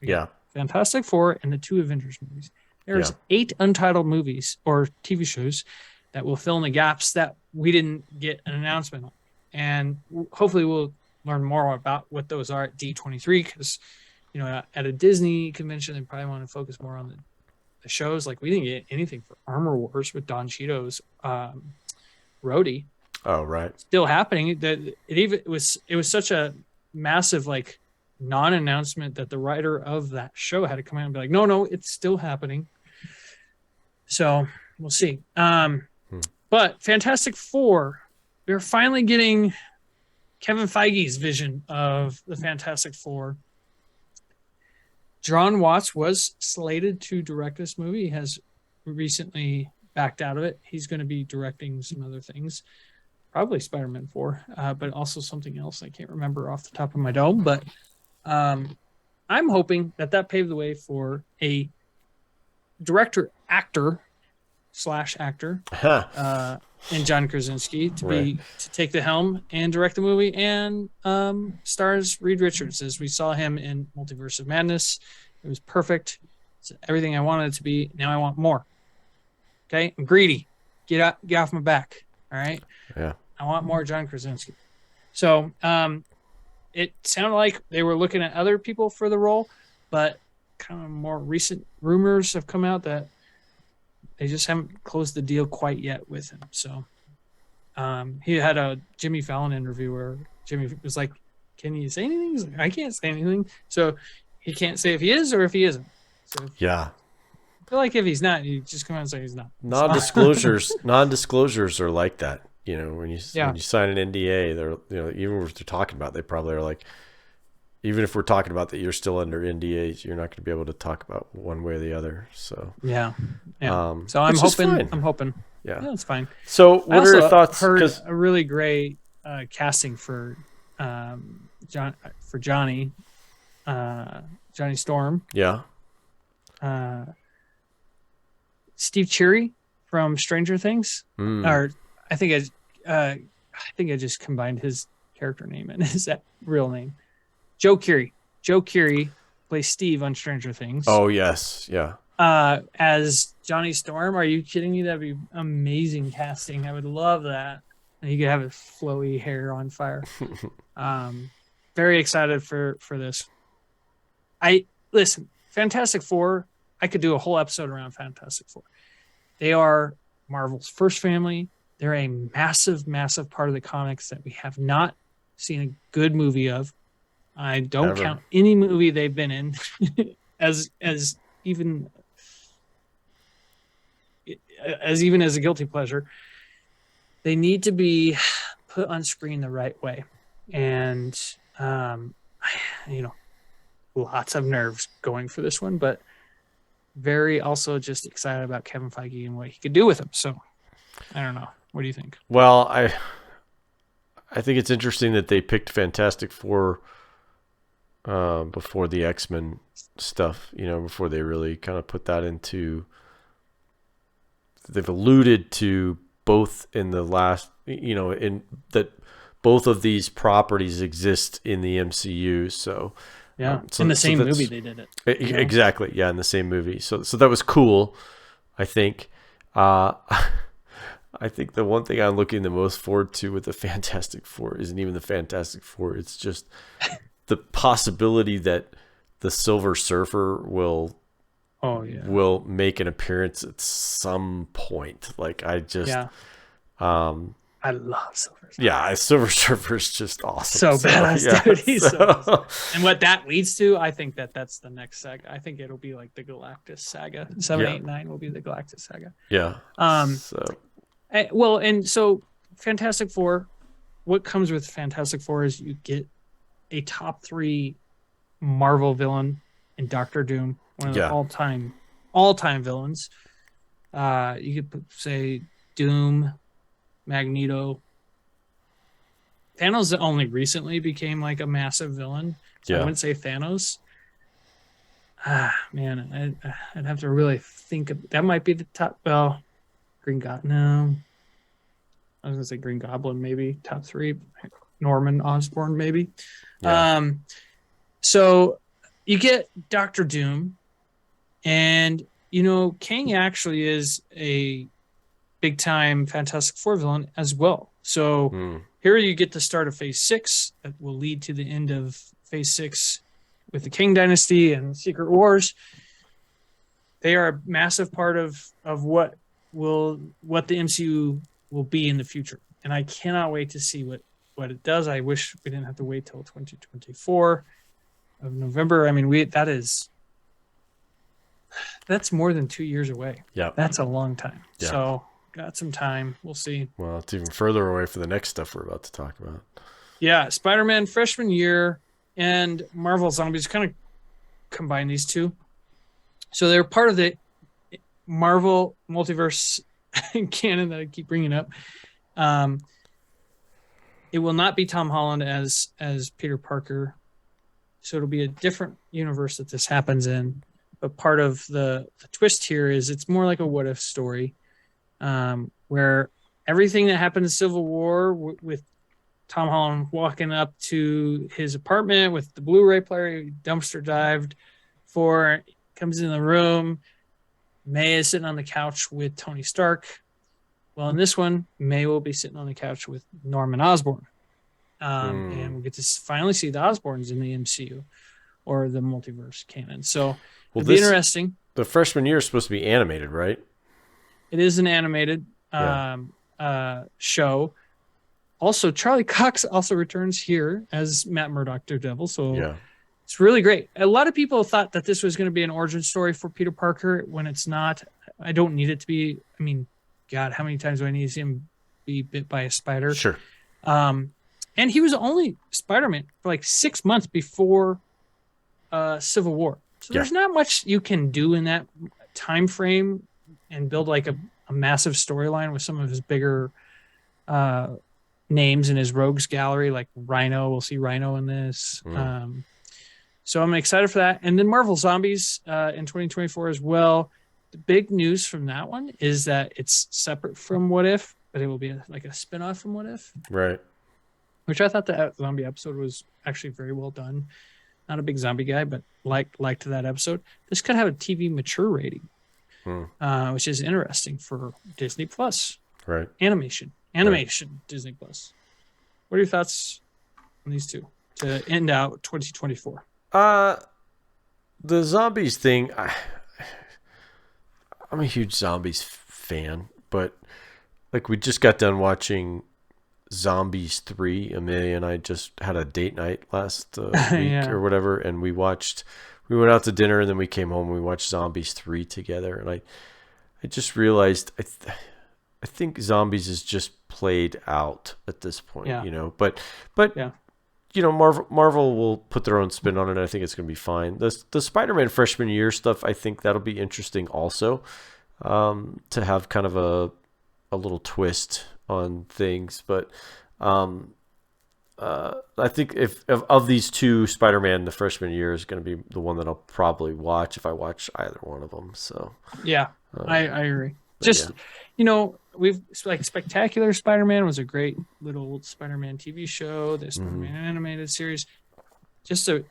6. Fantastic Four and the 2 Avengers movies. There's 8 untitled movies or TV shows that will fill in the gaps that we didn't get an announcement on. And hopefully we'll learn more about what those are at D23 because, at a Disney convention, they probably want to focus more on the shows. Like we didn't get anything for Armor Wars with Don Cheadle's Rhodey.
Oh, right.
Still happening. It was such a massive non-announcement that the writer of that show had to come out and be like, no, it's still happening. So we'll see. But Fantastic Four, we're finally getting Kevin Feige's vision of the Fantastic Four. John Watts was slated to direct this movie. He has recently backed out of it. He's going to be directing some other things, probably Spider-Man 4, but also something else I can't remember off the top of my dome. But I'm hoping that paved the way for a director actor / actor and John Krasinski to take the helm and direct the movie, and stars Reed Richards as we saw him in Multiverse of Madness. It was perfect. It's everything I wanted it to be. Now I want more. Okay, I'm greedy. Get off my back. All right.
Yeah.
I want more John Krasinski. So it sounded like they were looking at other people for the role, but kind of more recent rumors have come out that they just haven't closed the deal quite yet with him. So he had a Jimmy Fallon interview where Jimmy was like, "Can you say anything?" He's like, "I can't say anything." So he can't say if he is or if he isn't. So
yeah.
I feel like if he's not, you just come out and say he's not.
Non-disclosures are like that. You know, when you sign an NDA, they're even if they're talking about, they probably are like, even if we're talking about that you're still under NDAs, you're not going to be able to talk about one way or the other. So
yeah. So I'm hoping. Yeah, it's fine.
So what are your thoughts?
Heard a really great casting for Johnny Storm.
Yeah.
Steve Cherry from Stranger Things, or I think I just combined his character name and his real name. Joe Keery. Joe Keery plays Steve on Stranger Things.
Oh yes, yeah.
As Johnny Storm, are you kidding me? That'd be amazing casting. I would love that. And he could have his flowy hair on fire. Very excited for this. Listen, Fantastic Four. I could do a whole episode around Fantastic Four. They are Marvel's first family. They're a massive, massive part of the comics that we have not seen a good movie of. I don't count any movie they've been in as even as a guilty pleasure. They need to be put on screen the right way, and lots of nerves going for this one, but very also just excited about Kevin Feige and what he could do with him. So I don't know. What do you think?
Well, I think it's interesting that they picked Fantastic Four before the X-Men stuff, before they really kind of put that into. They've alluded to both in the last, in that both of these properties exist in the MCU. So
yeah, in the same movie they did it.
Exactly, yeah, in the same movie. So that was cool. I think. I think the one thing I'm looking the most forward to with the Fantastic Four isn't even the Fantastic Four. It's just the possibility that the Silver Surfer will make an appearance at some point. Like I love Silver Surfer. Yeah, Silver Surfer is just awesome.
So badass, dude. He's so awesome. And what that leads to, I think that's the next saga. I think it'll be like the Galactus saga. 7, 8, 9 will be the Galactus saga.
Yeah.
So Fantastic Four, what comes with Fantastic Four is you get a top 3 Marvel villain in Doctor Doom, one of the all-time villains. You could say Doom, Magneto. Thanos only recently became like a massive villain. So I wouldn't say Thanos. Man, I'd have to really think that might be the top. Well, Green Goblin. No, I was gonna say Green Goblin, maybe top 3. Norman Osborn, maybe. Yeah. So you get Doctor Doom, and Kang actually is a big time Fantastic Four villain as well. So here you get the start of Phase 6 that will lead to the end of Phase 6 with the Kang Dynasty and Secret Wars. They are a massive part of what the MCU will be in the future. And I cannot wait to see what it does. I wish we didn't have to wait till 2024 of November. I mean, that's more than 2 years away.
Yeah.
That's a long time.
Yeah.
So got some time. We'll see.
Well, it's even further away for the next stuff we're about to talk about.
Yeah. Spider-Man freshman year and Marvel Zombies kind of combine these two. So they're part of the Marvel multiverse canon that I keep bringing up. It will not be Tom Holland as Peter Parker. So it'll be a different universe that this happens in. but part of the twist here is it's more like a what if story, where everything that happened in Civil War with Tom Holland walking up to his apartment with the Blu-ray player he dumpster dived for, comes in the room. May is sitting on the couch with Tony Stark. Well, in this one, May will be sitting on the couch with Norman Osborn. And we'll get to finally see the Osborns in the MCU or the multiverse canon. So it'll be interesting.
The freshman year is supposed to be animated, right?
It is an animated show. Also, Charlie Cox also returns here as Matt Murdock Daredevil. So it's really great. A lot of people thought that this was going to be an origin story for Peter Parker when it's not. I don't need it to be. I mean, God, how many times do I need to see him be bit by a spider?
Sure.
And he was only Spider-Man for like 6 months before Civil War. So there's not much you can do in that time frame and build like a massive storyline with some of his bigger names in his rogues gallery, like Rhino. We'll see Rhino in this. So I'm excited for that. And then Marvel Zombies in 2024 as well. The big news from that one is that it's separate from What If, but it will be like a spinoff from What If.
Right.
Which I thought the zombie episode was actually very well done. Not a big zombie guy, but liked that episode. This could have a TV mature rating, which is interesting for Disney Plus.
Right.
Animation, Disney Plus. What are your thoughts on these two to end out 2024?
The zombies thing, I'm a huge zombies fan, but like we just got done watching Zombies 3. Emilia and I just had a date night last week or whatever, and we went out to dinner, and then we came home and we watched Zombies 3 together, and I just realized I think Zombies is just played out at this point, you know, but you know, Marvel will put their own spin on it, and I think it's going to be fine. The Spider-Man freshman year stuff, I think that'll be interesting also, to have kind of a little twist on things. But I think if of these two, Spider-Man the freshman year is going to be the one that I'll probably watch if I watch either one of them. So
I agree. Just you know, we've like Spectacular Spider-Man was a great little Spider-Man TV show. The Spider-Man animated series. Just so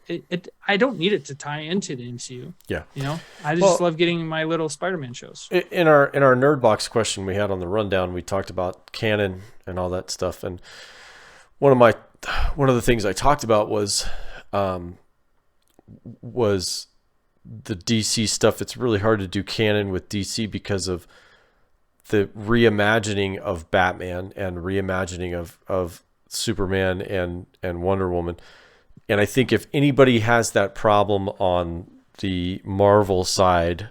I don't need it to tie into the MCU. Yeah, you know, I just love getting my little Spider-Man shows.
In our Nerd Box question we had on the rundown, we talked about canon and all that stuff, and one of the things I talked about was the DC stuff. It's really hard to do canon with DC because of the reimagining of Batman and reimagining of Superman and Wonder Woman. And I think if anybody has that problem on the Marvel side,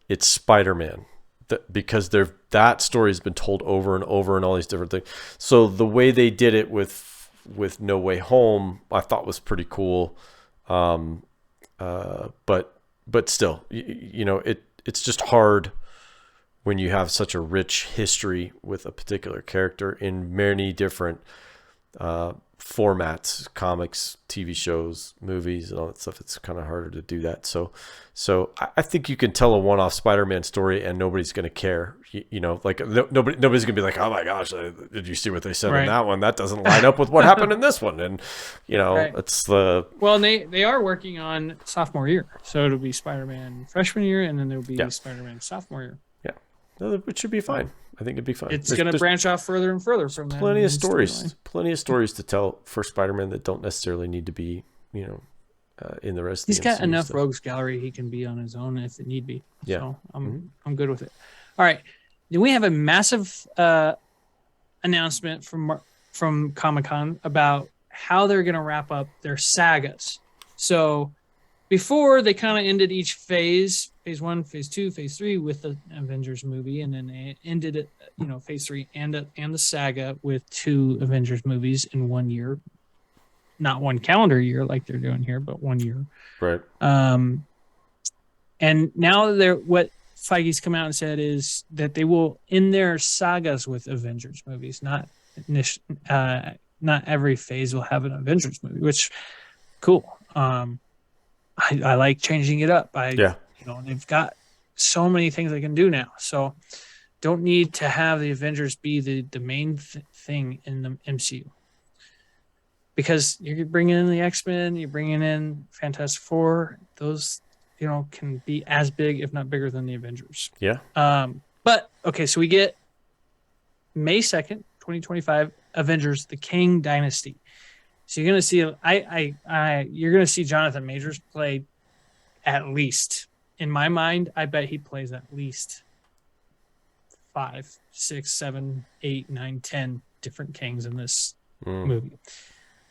it's Spider-Man, because that story has been told over and over and all these different things. So the way they did it with No Way Home, I thought was pretty cool. But still, you know, it's just hard when you have such a rich history with a particular character in many different formats, comics, TV shows, movies, and all that stuff. It's kind of harder to do that. So I think you can tell a one-off Spider-Man story and nobody's going to care. You know, like nobody's going to be like, oh my gosh, did you see what they said in that one? That doesn't line up with what happened in this one. And you know, it's the
well, and they are working on sophomore year, so it'll be Spider-Man freshman year, and then there'll be Spider-Man sophomore year.
Yeah, it should be fine. I think it'd be fine.
It's going to branch off further and further from that.
Plenty of stories to tell for Spider-Man that don't necessarily need to be, you know, in the rest of the
He's got
MCU
enough
stuff.
Rogues Gallery he can be on his own if it need be.
Yeah.
So I'm good with it. All right. Then we have a massive announcement from Comic-Con about how they're going to wrap up their sagas. So before, they kind of ended each phase 1, phase 2, phase 3 with the Avengers movie, and then they ended it, you know, phase 3 and the saga with 2 Avengers movies in 1 year. Not one calendar year like they're doing here, but 1 year.
Right.
And now what Feige's come out and said is that they will end their sagas with Avengers movies. Not every phase will have an Avengers movie, which cool. I like changing it up. they've got so many things they can do now. So don't need to have the Avengers be the main thing in the MCU. Because you're bringing in the X-Men, you're bringing in Fantastic Four. Those, can be as big, if not bigger, than the Avengers.
Yeah.
But okay, so we get May 2nd, 2025, Avengers: The Kang Dynasty. So you're gonna see, you're gonna see Jonathan Majors play at least. In my mind, I bet he plays at least 5, 6, 7, 8, 9, 10 different Kangs in this movie.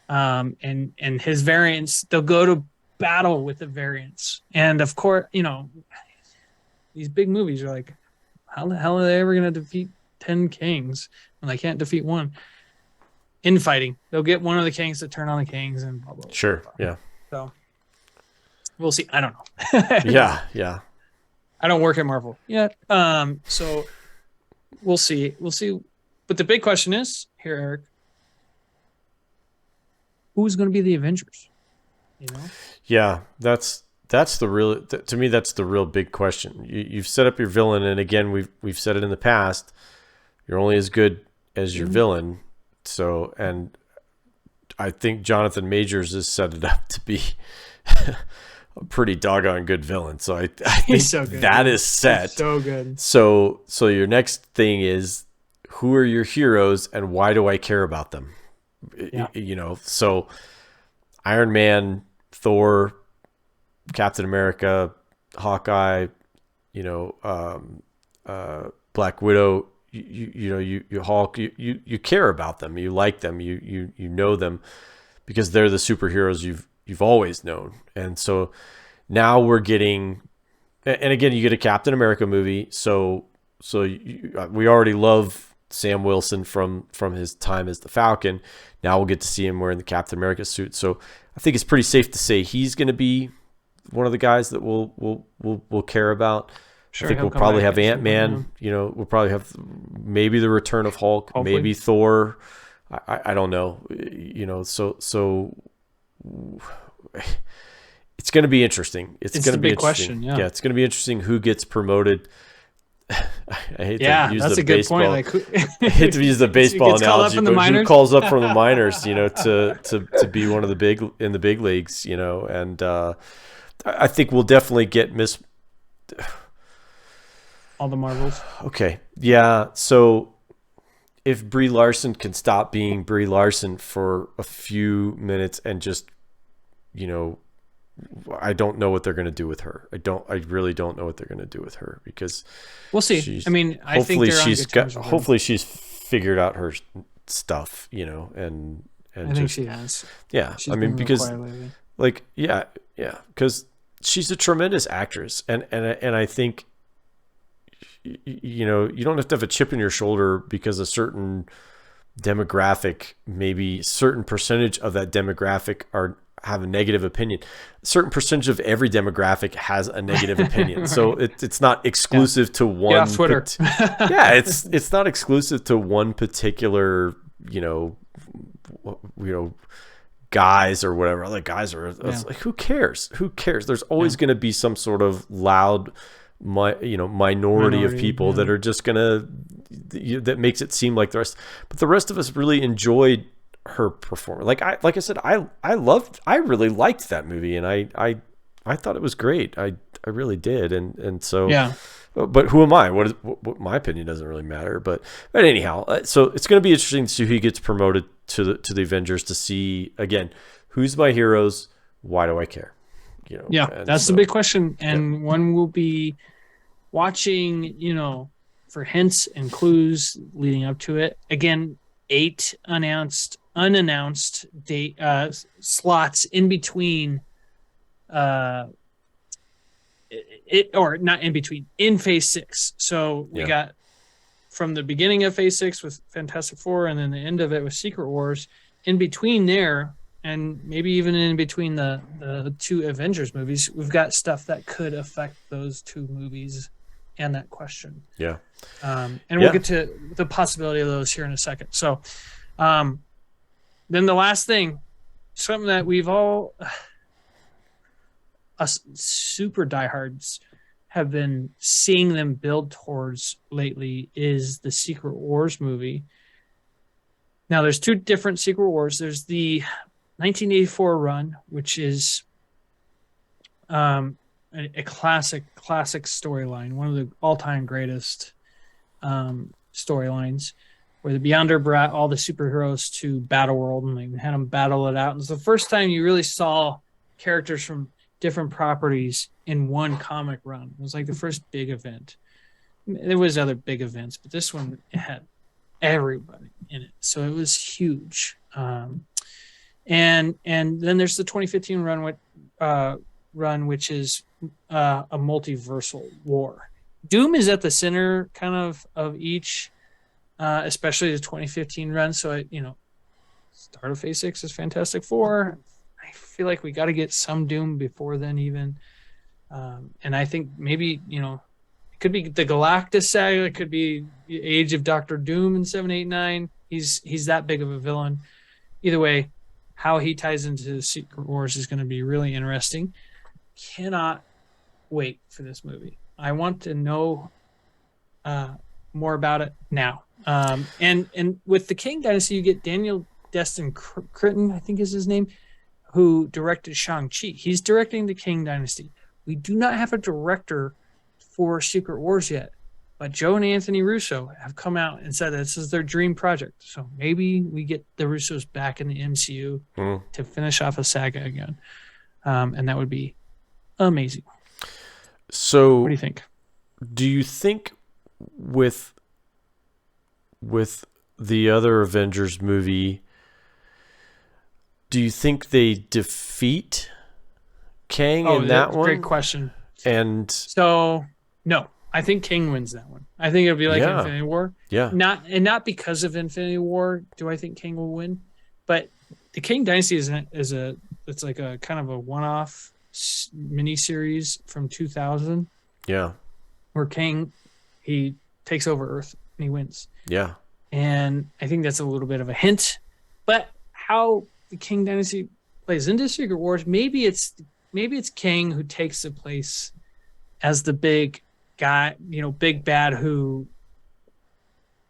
And his variants, they'll go to battle with the variants. And of course, these big movies are like, how the hell are they ever going to defeat 10 Kangs when they can't defeat one? Infighting. They'll get one of the Kangs to turn on the Kangs and blah, blah, blah.
Sure. Yeah.
So we'll see. I don't know.
Yeah.
I don't work at Marvel yet. So we'll see. But the big question is here, Eric, who's going to be the Avengers?
Yeah, that's the real, to me, that's the real big question. You've set up your villain, and again, we've said it in the past, you're only as good as your villain. So, and I think Jonathan Majors has set it up to be a pretty doggone good villain. So I think
so good,
that is set.
He's so good.
So your next thing is, who are your heroes and why do I care about them? Yeah. So Iron Man, Thor, Captain America, Hawkeye, Black Widow, you Hulk, you care about them, you like them, you know them because they're the superheroes you've always known. And so now we're getting, and again, you get a Captain America movie. So we already love Sam Wilson from his time as the Falcon. Now we'll get to see him wearing the Captain America suit. So I think it's pretty safe to say he's going to be one of the guys that we'll care about. Sure, I think we'll probably have Ant-Man. We'll probably have maybe the return of Hulk, hopefully. Maybe Thor. I don't know. So it's going to be interesting. It's going to be
a big question. Yeah,
it's going to be interesting who gets promoted. I hate to use
that's
the
a good
baseball.
Point.
I hate to use the baseball analogy, but who calls up from the minors, to be one of the in the big leagues, and I think we'll definitely get
all the Marvels.
Okay, yeah. So if Brie Larson can stop being Brie Larson for a few minutes and just, I don't know what they're going to do with her. I really don't know what they're going to do with her because
we'll see. I mean, I think
hopefully she's figured out her stuff, and
I think she has.
Yeah.
She's because
because she's a tremendous actress and I think, you don't have to have a chip in your shoulder because a certain demographic, maybe certain percentage of that demographic have a negative opinion. A certain percentage of every demographic has a negative opinion. Right. So it's not exclusive to one.
Get off Twitter.
It's not exclusive to one particular, guys or whatever. Other guys are like, who cares? There's always going to be some sort of loud, minority of people that are just gonna, that makes it seem like the rest. But the rest of us really enjoyed her performance. Like I said, I really liked that movie, and I thought it was great. I really did, and so
yeah.
But who am I? What my opinion doesn't really matter. But anyhow, so it's going to be interesting to see who gets promoted to the Avengers, to see again who's my heroes. Why do I care?
That's the big question, and one will be watching, for hints and clues leading up to it. Again, 8 unannounced date slots in between. Or not in between, in Phase 6. So we got from the beginning of Phase 6 with Fantastic Four, and then the end of it with Secret Wars. In between there, and maybe even in between the 2 Avengers movies, we've got stuff that could affect those 2 movies and that question.
Yeah.
And we'll get to the possibility of those here in a second. So then the last thing, something that we've all, us super diehards, have been seeing them build towards lately is the Secret Wars movie. Now, there's two different Secret Wars. There's the 1984 run, which is a classic storyline, one of the all-time greatest storylines, where the Beyonder brought all the superheroes to Battleworld and they had them battle it out. And it's the first time you really saw characters from different properties in one comic run. It was like the first big event. There was other big events, but this one had everybody in it, so it was huge. And then there's the 2015 run, which is a multiversal war. Doom is at the center kind of each, especially the 2015 run. So start of Phase 6 is Fantastic Four. I feel like we got to get some Doom before then even. And I think maybe, it could be the Galactus saga. It could be the Age of Doctor Doom in 789. He's that big of a villain. Either way, how he ties into the Secret Wars is going to be really interesting. Cannot wait for this movie. I want to know more about it now. And with the King Dynasty, you get Daniel Destin Critton, I think is his name, who directed Shang-Chi. He's directing the King Dynasty. We do not have a director for Secret Wars yet, but Joe and Anthony Russo have come out and said this is their dream project. So maybe we get the Russos back in the MCU to finish off a saga again. And that would be amazing.
So
what do you think?
Do you think with the other Avengers movie, do you think they defeat Kang in that one?
Great question.
And
so no, I think King wins that one. I think it'll be like Infinity War.
Yeah.
Not because of Infinity War do I think King will win, but the King Dynasty it's like a kind of a one-off miniseries from 2000.
Yeah.
Where King, he takes over Earth and he wins.
Yeah.
And I think that's a little bit of a hint, but how the King Dynasty plays into Secret Wars, maybe it's King who takes the place as the big guy, big bad who,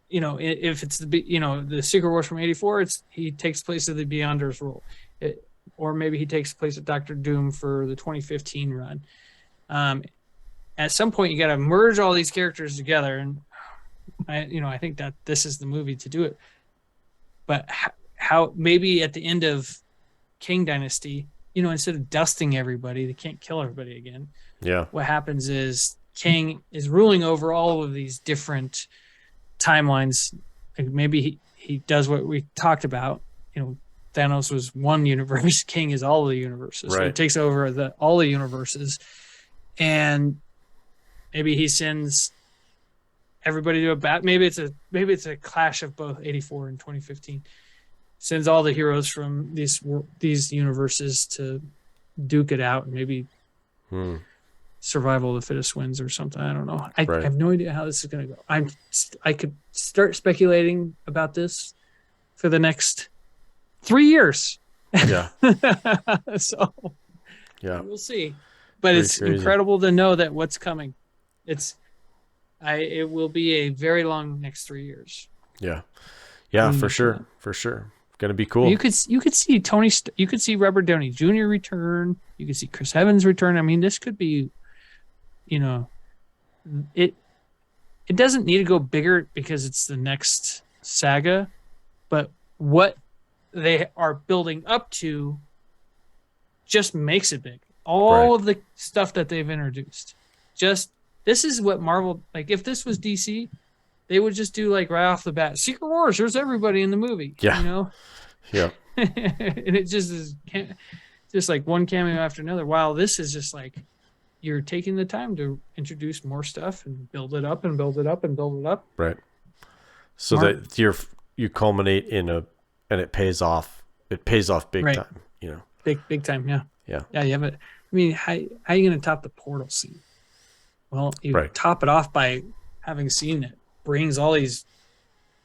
if it's the Secret Wars from 84, he takes place of the Beyonders role. Or maybe he takes place of Doctor Doom for the 2015 run. At some point you got to merge all these characters together, and I think that this is the movie to do it. But how maybe at the end of King Dynasty, instead of dusting everybody, they can't kill everybody again.
Yeah.
What happens is King is ruling over all of these different timelines. Like maybe he does what we talked about. Thanos was one universe. King is all the universes.
Right.
So he takes over all the universes, and maybe he sends everybody to a bat. Maybe it's a clash of both 84 and 2015. Sends all the heroes from these universes to duke it out, and maybe survival of the fittest wins or something. I don't know. I have no idea how this is going to go. I could start speculating about this for the next 3 years.
Yeah.
So
yeah,
we'll see. But
pretty
it's
crazy. Incredible
to know that what's coming. It will be a very long next 3 years.
Yeah. Yeah, for sure. For sure. Gonna be cool.
You could see you could see Robert Downey Jr. return. You could see Chris Evans return. I mean, this could be, it doesn't need to go bigger because it's the next saga, but what they are building up to just makes it big. All of the stuff that they've introduced, this is what Marvel, like if this was DC, they would just do like right off the bat, Secret Wars, there's everybody in the movie.
Yeah. Yeah.
And it just is just like one cameo after another. While this is just like you're taking the time to introduce more stuff and build it up and build it up and build it up.
Right. So that you culminate in and it pays off. It pays off big time,
Big time, yeah.
Yeah.
Yeah, you have it. I mean, how are you going to top the portal scene? Well, you top it off by having a scene that brings all these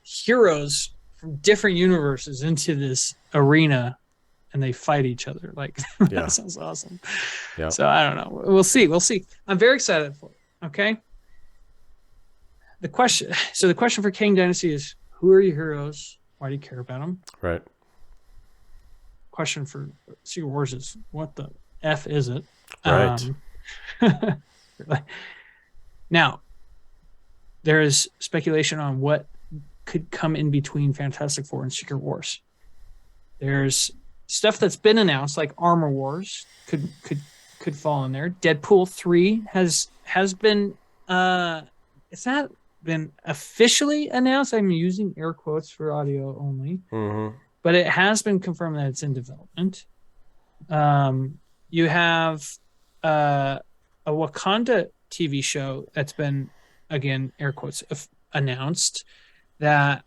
heroes from different universes into this arena and they fight each other. Like, that sounds awesome.
Yeah.
So I don't know. We'll see. I'm very excited for it. Okay. The question for Kang Dynasty is, who are your heroes? Why do you care about them?
Right.
Question for Secret Wars is, what the F is it?
Right.
Now, there is speculation on what could come in between Fantastic Four and Secret Wars. There's stuff that's been announced, like Armor Wars could fall in there. Deadpool 3 has been it's not been officially announced. I'm using air quotes for audio only.
Mm-hmm.
But it has been confirmed that it's in development. You have a Wakanda TV show that's been, again, air quotes, announced that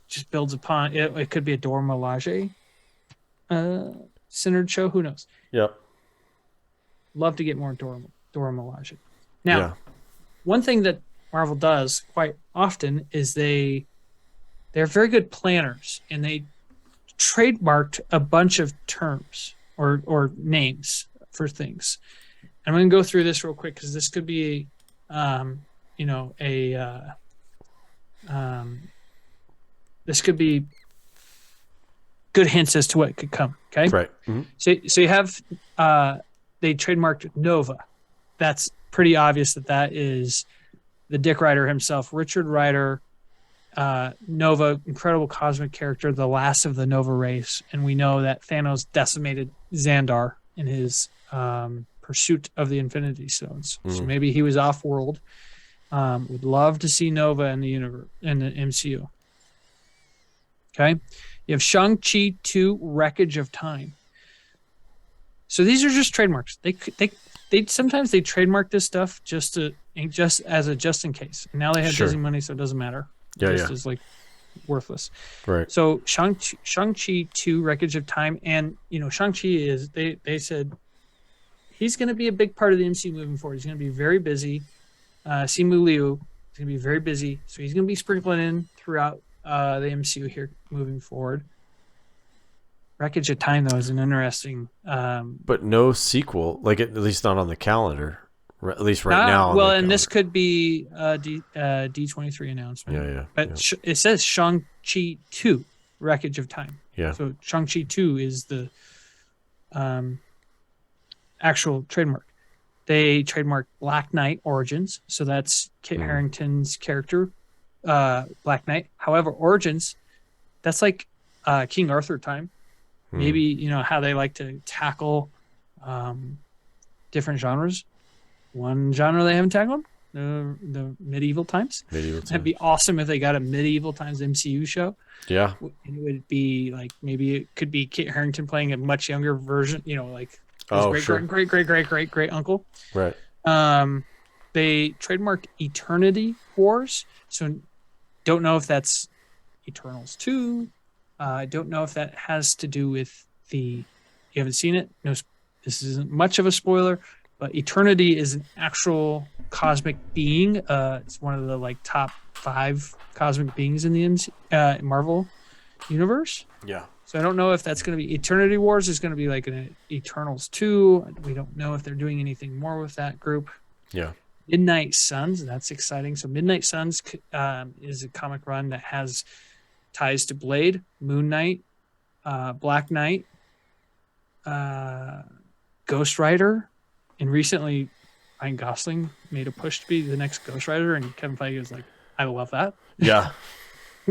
just builds upon it. It could be a Dora Milaje centered show. Who knows?
Yep.
Love to get more Dora Milaje. Now, one thing that Marvel does quite often is they're very good planners, and they trademarked a bunch of terms or names for things. I'm going to go through this real quick because this could be, this could be good hints as to what could come. Okay,
right. Mm-hmm.
So you have they trademarked Nova. That's pretty obvious that is the Dick Rider himself, Richard Rider. Nova, incredible cosmic character, the last of the Nova race, and we know that Thanos decimated Xandar in his pursuit of the Infinity Stones. So maybe he was off-world. Would love to see Nova in the universe, in the MCU. Okay, you have Shang-Chi 2: Wreckage of Time. So these are just trademarks. They sometimes they trademark this stuff just as a just in case. And now they have Disney money, so it doesn't matter. Is like worthless.
Right.
So Shang-Chi 2: Wreckage of Time, and Shang-Chi is they said he's going to be a big part of the MCU moving forward. He's going to be very busy. Simu Liu is going to be very busy, so he's going to be sprinkling in throughout the MCU here moving forward. Wreckage of Time, though, is an interesting
but no sequel, like at least not on the calendar. At least right now.
Well, and this could be a D23 announcement.
Yeah.
But it says Shang-Chi 2: Wreckage of Time.
Yeah.
So Shang-Chi 2 is the actual trademark. They trademarked Black Knight Origins. So that's Kit Harington's character, Black Knight. However, Origins, that's like King Arthur time. Maybe, how they like to tackle different genres. One genre they haven't tackled, the medieval times. That'd be awesome if they got a medieval times MCU show.
Yeah.
And it would be like, maybe it could be Kit Harington playing a much younger version, like his great uncle.
Right.
They trademarked Eternity Wars. So don't know if that's Eternals 2. I don't know if that has to do with you haven't seen it. No, this isn't much of a spoiler. But Eternity is an actual cosmic being. It's one of the top 5 cosmic beings in the Marvel universe.
Yeah.
So I don't know if that's going to be Eternity Wars. Is going to be like an Eternals 2. We don't know if they're doing anything more with that group.
Yeah.
Midnight Suns. That's exciting. So Midnight Suns is a comic run that has ties to Blade, Moon Knight, Black Knight, Ghost Rider. And recently, Ryan Gosling made a push to be the next Ghost Rider, and Kevin Feige was like, "I love that."
Yeah.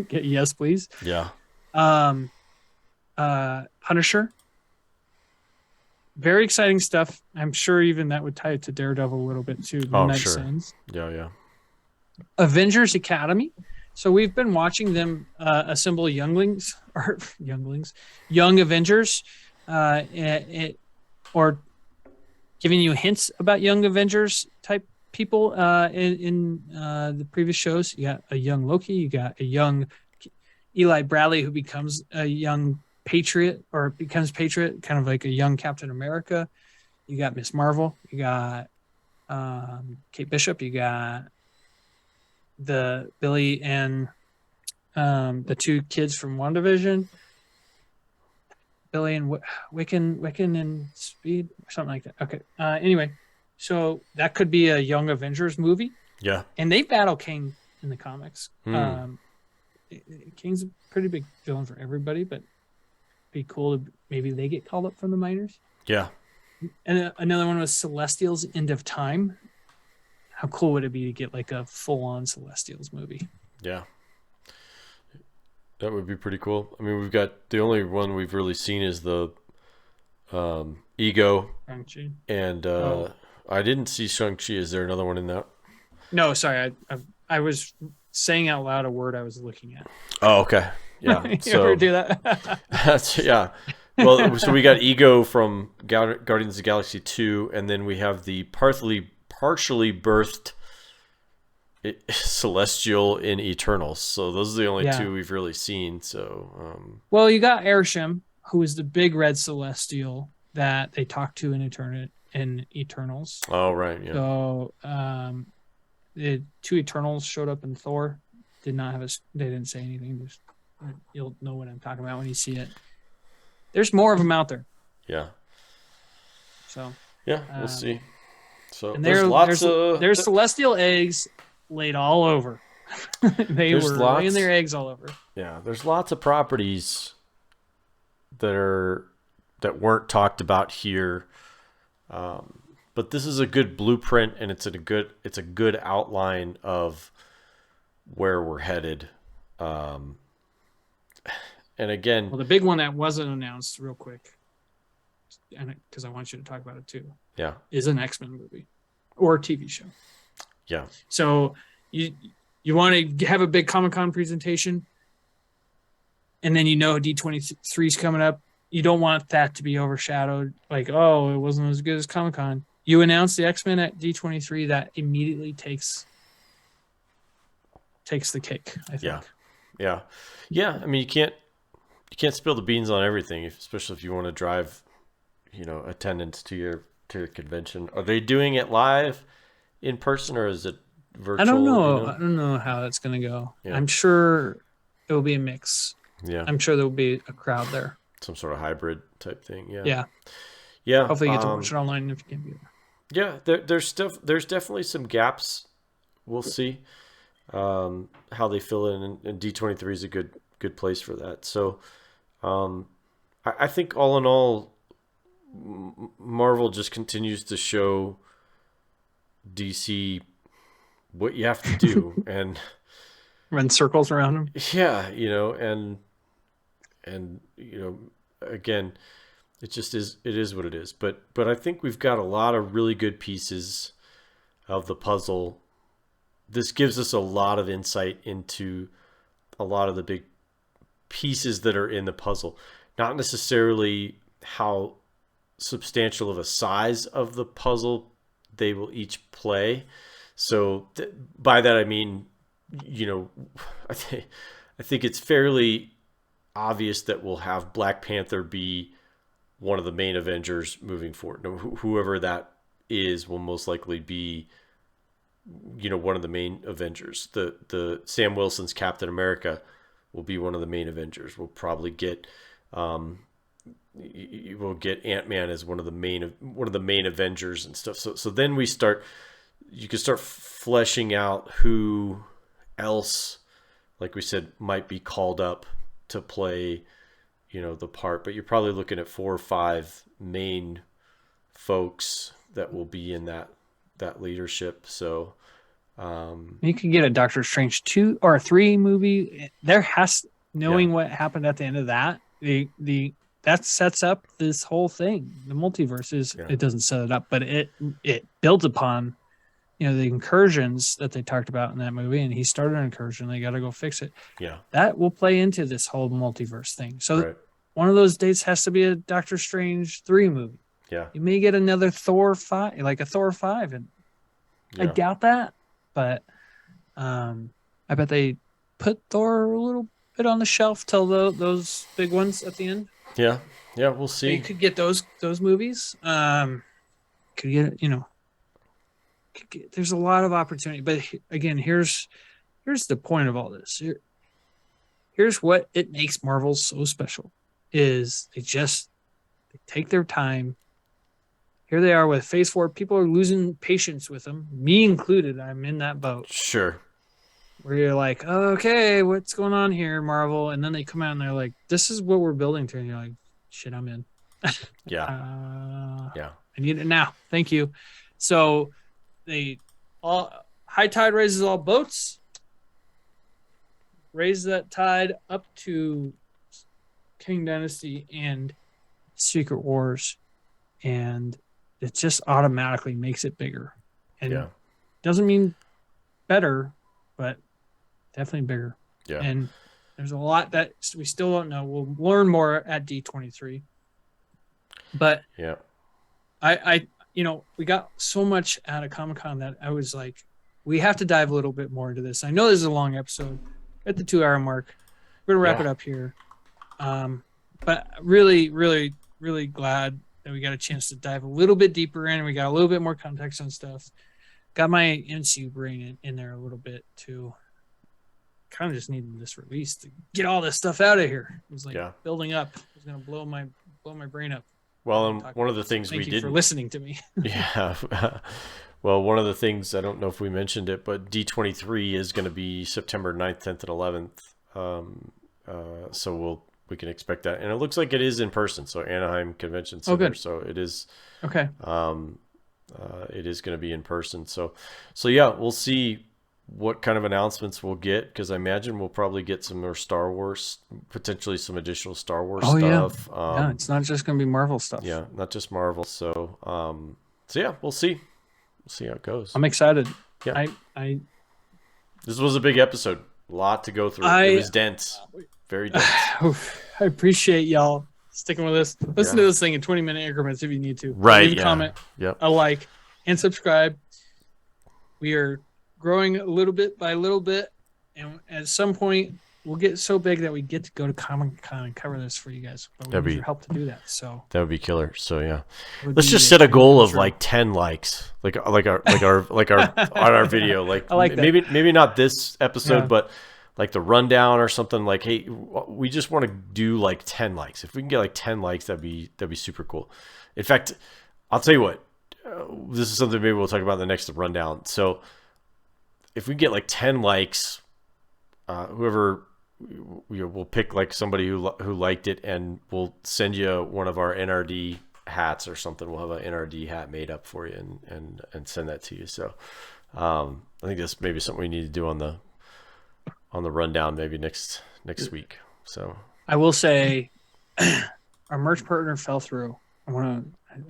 Yes, please.
Yeah.
Punisher. Very exciting stuff. I'm sure even that would tie it to Daredevil a little bit too. Midnight Suns.
Yeah.
Avengers Academy. So we've been watching them assemble young Avengers, or giving you hints about young Avengers type people in the previous shows. You got a young Loki, you got a young Eli Bradley who becomes a young Patriot, or becomes Patriot, kind of like a young Captain America. You got Miss Marvel, you got Kate Bishop, you got the Billy and the 2 kids from WandaVision. Billy and Wiccan and Speed, or something like that. Okay. Anyway, So that could be a Young Avengers movie,
Yeah.
and they battle King in the comics.
Hmm.
King's a pretty big villain for everybody, but be cool to maybe they get called up from the minors.
Yeah.
And another one was Celestials: End of Time. How cool would it be to get like a full-on Celestials movie?
Yeah. That would be pretty cool. I mean, we've got the only one we've really seen is the Ego,
Shang-Chi.
and I didn't see Shang-Chi. Is there another one in that?
No, sorry, I was saying out loud a word I was looking at.
Oh, okay. Yeah.
You
So
ever do that?
that's yeah. Well, so we got Ego from Guardians of the Galaxy 2, and then we have the partially birthed Celestial in Eternals. So those are the only two we've really seen. So
well, you got Airsham, who is the big red Celestial that they talked to in Eternals.
Oh, right. Yeah.
So the two Eternals showed up in Thor. They didn't say anything. Just, you'll know what I'm talking about when you see it. There's more of them out there.
Yeah.
So
yeah, we'll see. So
and there's celestial eggs laid all over. They were laying their eggs all over.
Yeah, there's lots of properties that weren't talked about here. But this is a good blueprint, and it's a good outline of where we're headed. And again,
well, the big one that wasn't announced, real quick, and because I want you to talk about it too, is an X-Men movie or a TV show.
Yeah.
So you want to have a big Comic-Con presentation, and then D23 is coming up. You don't want that to be overshadowed. Like, oh, it wasn't as good as Comic-Con. You announce the X-Men at D23, that immediately takes the cake, I think.
Yeah. I mean, you can't spill the beans on everything, especially if you want to drive, attendance to your convention. Are they doing it live, in person, or is it virtual?
I don't know. I don't know how that's going to go. Yeah. I'm sure it will be a mix.
Yeah.
I'm sure there will be a crowd there.
Some sort of hybrid type thing. Yeah.
Yeah.
Yeah.
Hopefully you get to watch it online if you can't be there.
Yeah. There's definitely some gaps. We'll see how they fill in, and D23 is a good place for that. So I think all in all, Marvel just continues to show DC what you have to do and
run circles around them.
Yeah, and again, it just is. It is what it is. But I think we've got a lot of really good pieces of the puzzle. This gives us a lot of insight into a lot of the big pieces that are in the puzzle. Not necessarily how substantial of a size of the puzzle they will each play. So by that I mean, I think it's fairly obvious that we'll have Black Panther be one of the main Avengers moving forward. Whoever that is will most likely be, one of the main Avengers. The Sam Wilson's Captain America will be one of the main Avengers. We'll probably get Ant-Man as one of the main Avengers and stuff. So then you can start fleshing out who else, like we said, might be called up to play, the part. But you're probably looking at 4 or 5 main folks that will be in that leadership. So
you could get a Doctor Strange 2 or 3 movie. Knowing what happened at the end of that, that sets up this whole thing. The multiverse it doesn't set it up, but it builds upon the incursions that they talked about in that movie. And he started an incursion. They got to go fix it.
Yeah,
that will play into this whole multiverse thing. So
one
of those dates has to be a Doctor Strange 3 movie.
Yeah,
you may get another Thor 5, like a Thor 5, and I doubt that. But I bet they put Thor a little bit on the shelf till those big ones at the end.
Yeah, we'll see.
So you could get those movies. Could get there's a lot of opportunity, but again, here's the point of all this. Here's what it makes Marvel so special: is they take their time. here they are with Phase 4. People are losing patience with them, me included. I'm in that boat.
Sure.
Where you're like, oh, okay, what's going on here, Marvel? And then they come out and they're like, this is what we're building to. And you're like, shit, I'm in.
Yeah. Yeah.
I need it now. Thank you. So high tide raises all boats. Raise that tide up to King Dynasty and Secret Wars. And it just automatically makes it bigger. And doesn't mean better, but definitely bigger.
Yeah.
And there's a lot that we still don't know. We'll learn more at D23. But
yeah,
I we got so much out of Comic-Con that I was like, we have to dive a little bit more into this. I know this is a long episode at the 2-hour mark. We're gonna wrap it up here. But really, really, really glad that we got a chance to dive a little bit deeper in. We got a little bit more context on stuff. Got my MCU brain in there a little bit too. Kind of just needed this release to get all this stuff out of here. It was like building up. It was gonna blow my brain up.
Well, and one of the things we did.
Thank you for listening to me.
Yeah. Well, one of the things, I don't know if we mentioned it, but D23 is going to be September 9th, 10th, and 11th. So we can expect that. And it looks like it is in person. So Anaheim Convention Center.
Oh, good.
So it is.
Okay.
It is going to be in person. So yeah, we'll see what kind of announcements we'll get, because I imagine we'll probably get some more Star Wars, potentially some additional Star Wars stuff.
Yeah, it's not just going to be Marvel stuff.
Yeah, not just Marvel. So yeah, we'll see. We'll see how it goes.
I'm excited.
Yeah. This was a big episode. A lot to go through. It was dense. Very dense.
I appreciate y'all sticking with us. Listen to this thing in 20-minute increments if you need to.
Right.
Leave a comment, a like, and subscribe. We are growing a little bit by little bit, and at some point we'll get so big that we get to go to Comic-Con and cover this for you guys. But we need your help to do that. So
that would be killer. So yeah, let's just set a goal of like 10 likes, like our on our video. Like, I like that. Maybe not this episode, but like the rundown or something. Like, hey, we just want to do like 10 likes. If we can get like 10 likes, that'd be super cool. In fact, I'll tell you what. This is something maybe we'll talk about in the next rundown. So if we get like 10 likes, whoever we'll pick like somebody who liked it, and we'll send you one of our NRD hats or something. We'll have an NRD hat made up for you and send that to you. So I think that's maybe something we need to do on the rundown maybe next week. So
I will say our merch partner fell through. I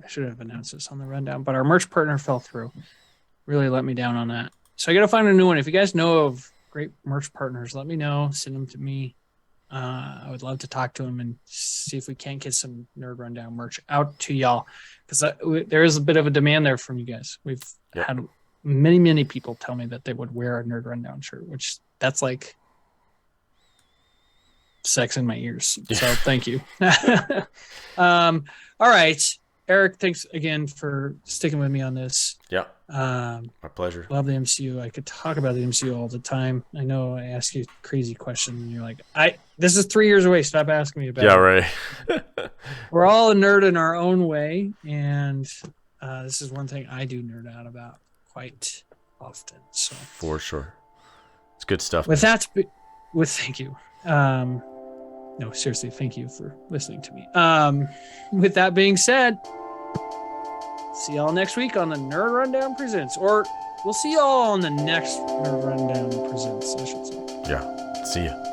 should have announced this on the rundown, but our merch partner fell through. Really let me down on that. So I got to find a new one. If you guys know of great merch partners, let me know. Send them to me. I would love to talk to them and see if we can't get some Nerd Rundown merch out to y'all, because there is a bit of a demand there from you guys. We've had many, many people tell me that they would wear a Nerd Rundown shirt, which that's like sex in my ears. So thank you. All right. Eric, thanks again for sticking with me on this.
Yeah. My pleasure.
Love the MCU. I could talk about the MCU all the time. I know I ask you a crazy question and you're like, this is 3 years away. Stop asking me about it.
Right.
We're all a nerd in our own way. And this is one thing I do nerd out about quite often. So
for sure. It's good stuff.
Thank you. No, seriously, thank you for listening to me. With that being said, see y'all next week on the Nerd Rundown Presents. Or we'll see y'all on the next Nerd Rundown Presents, I should say.
Yeah. See ya.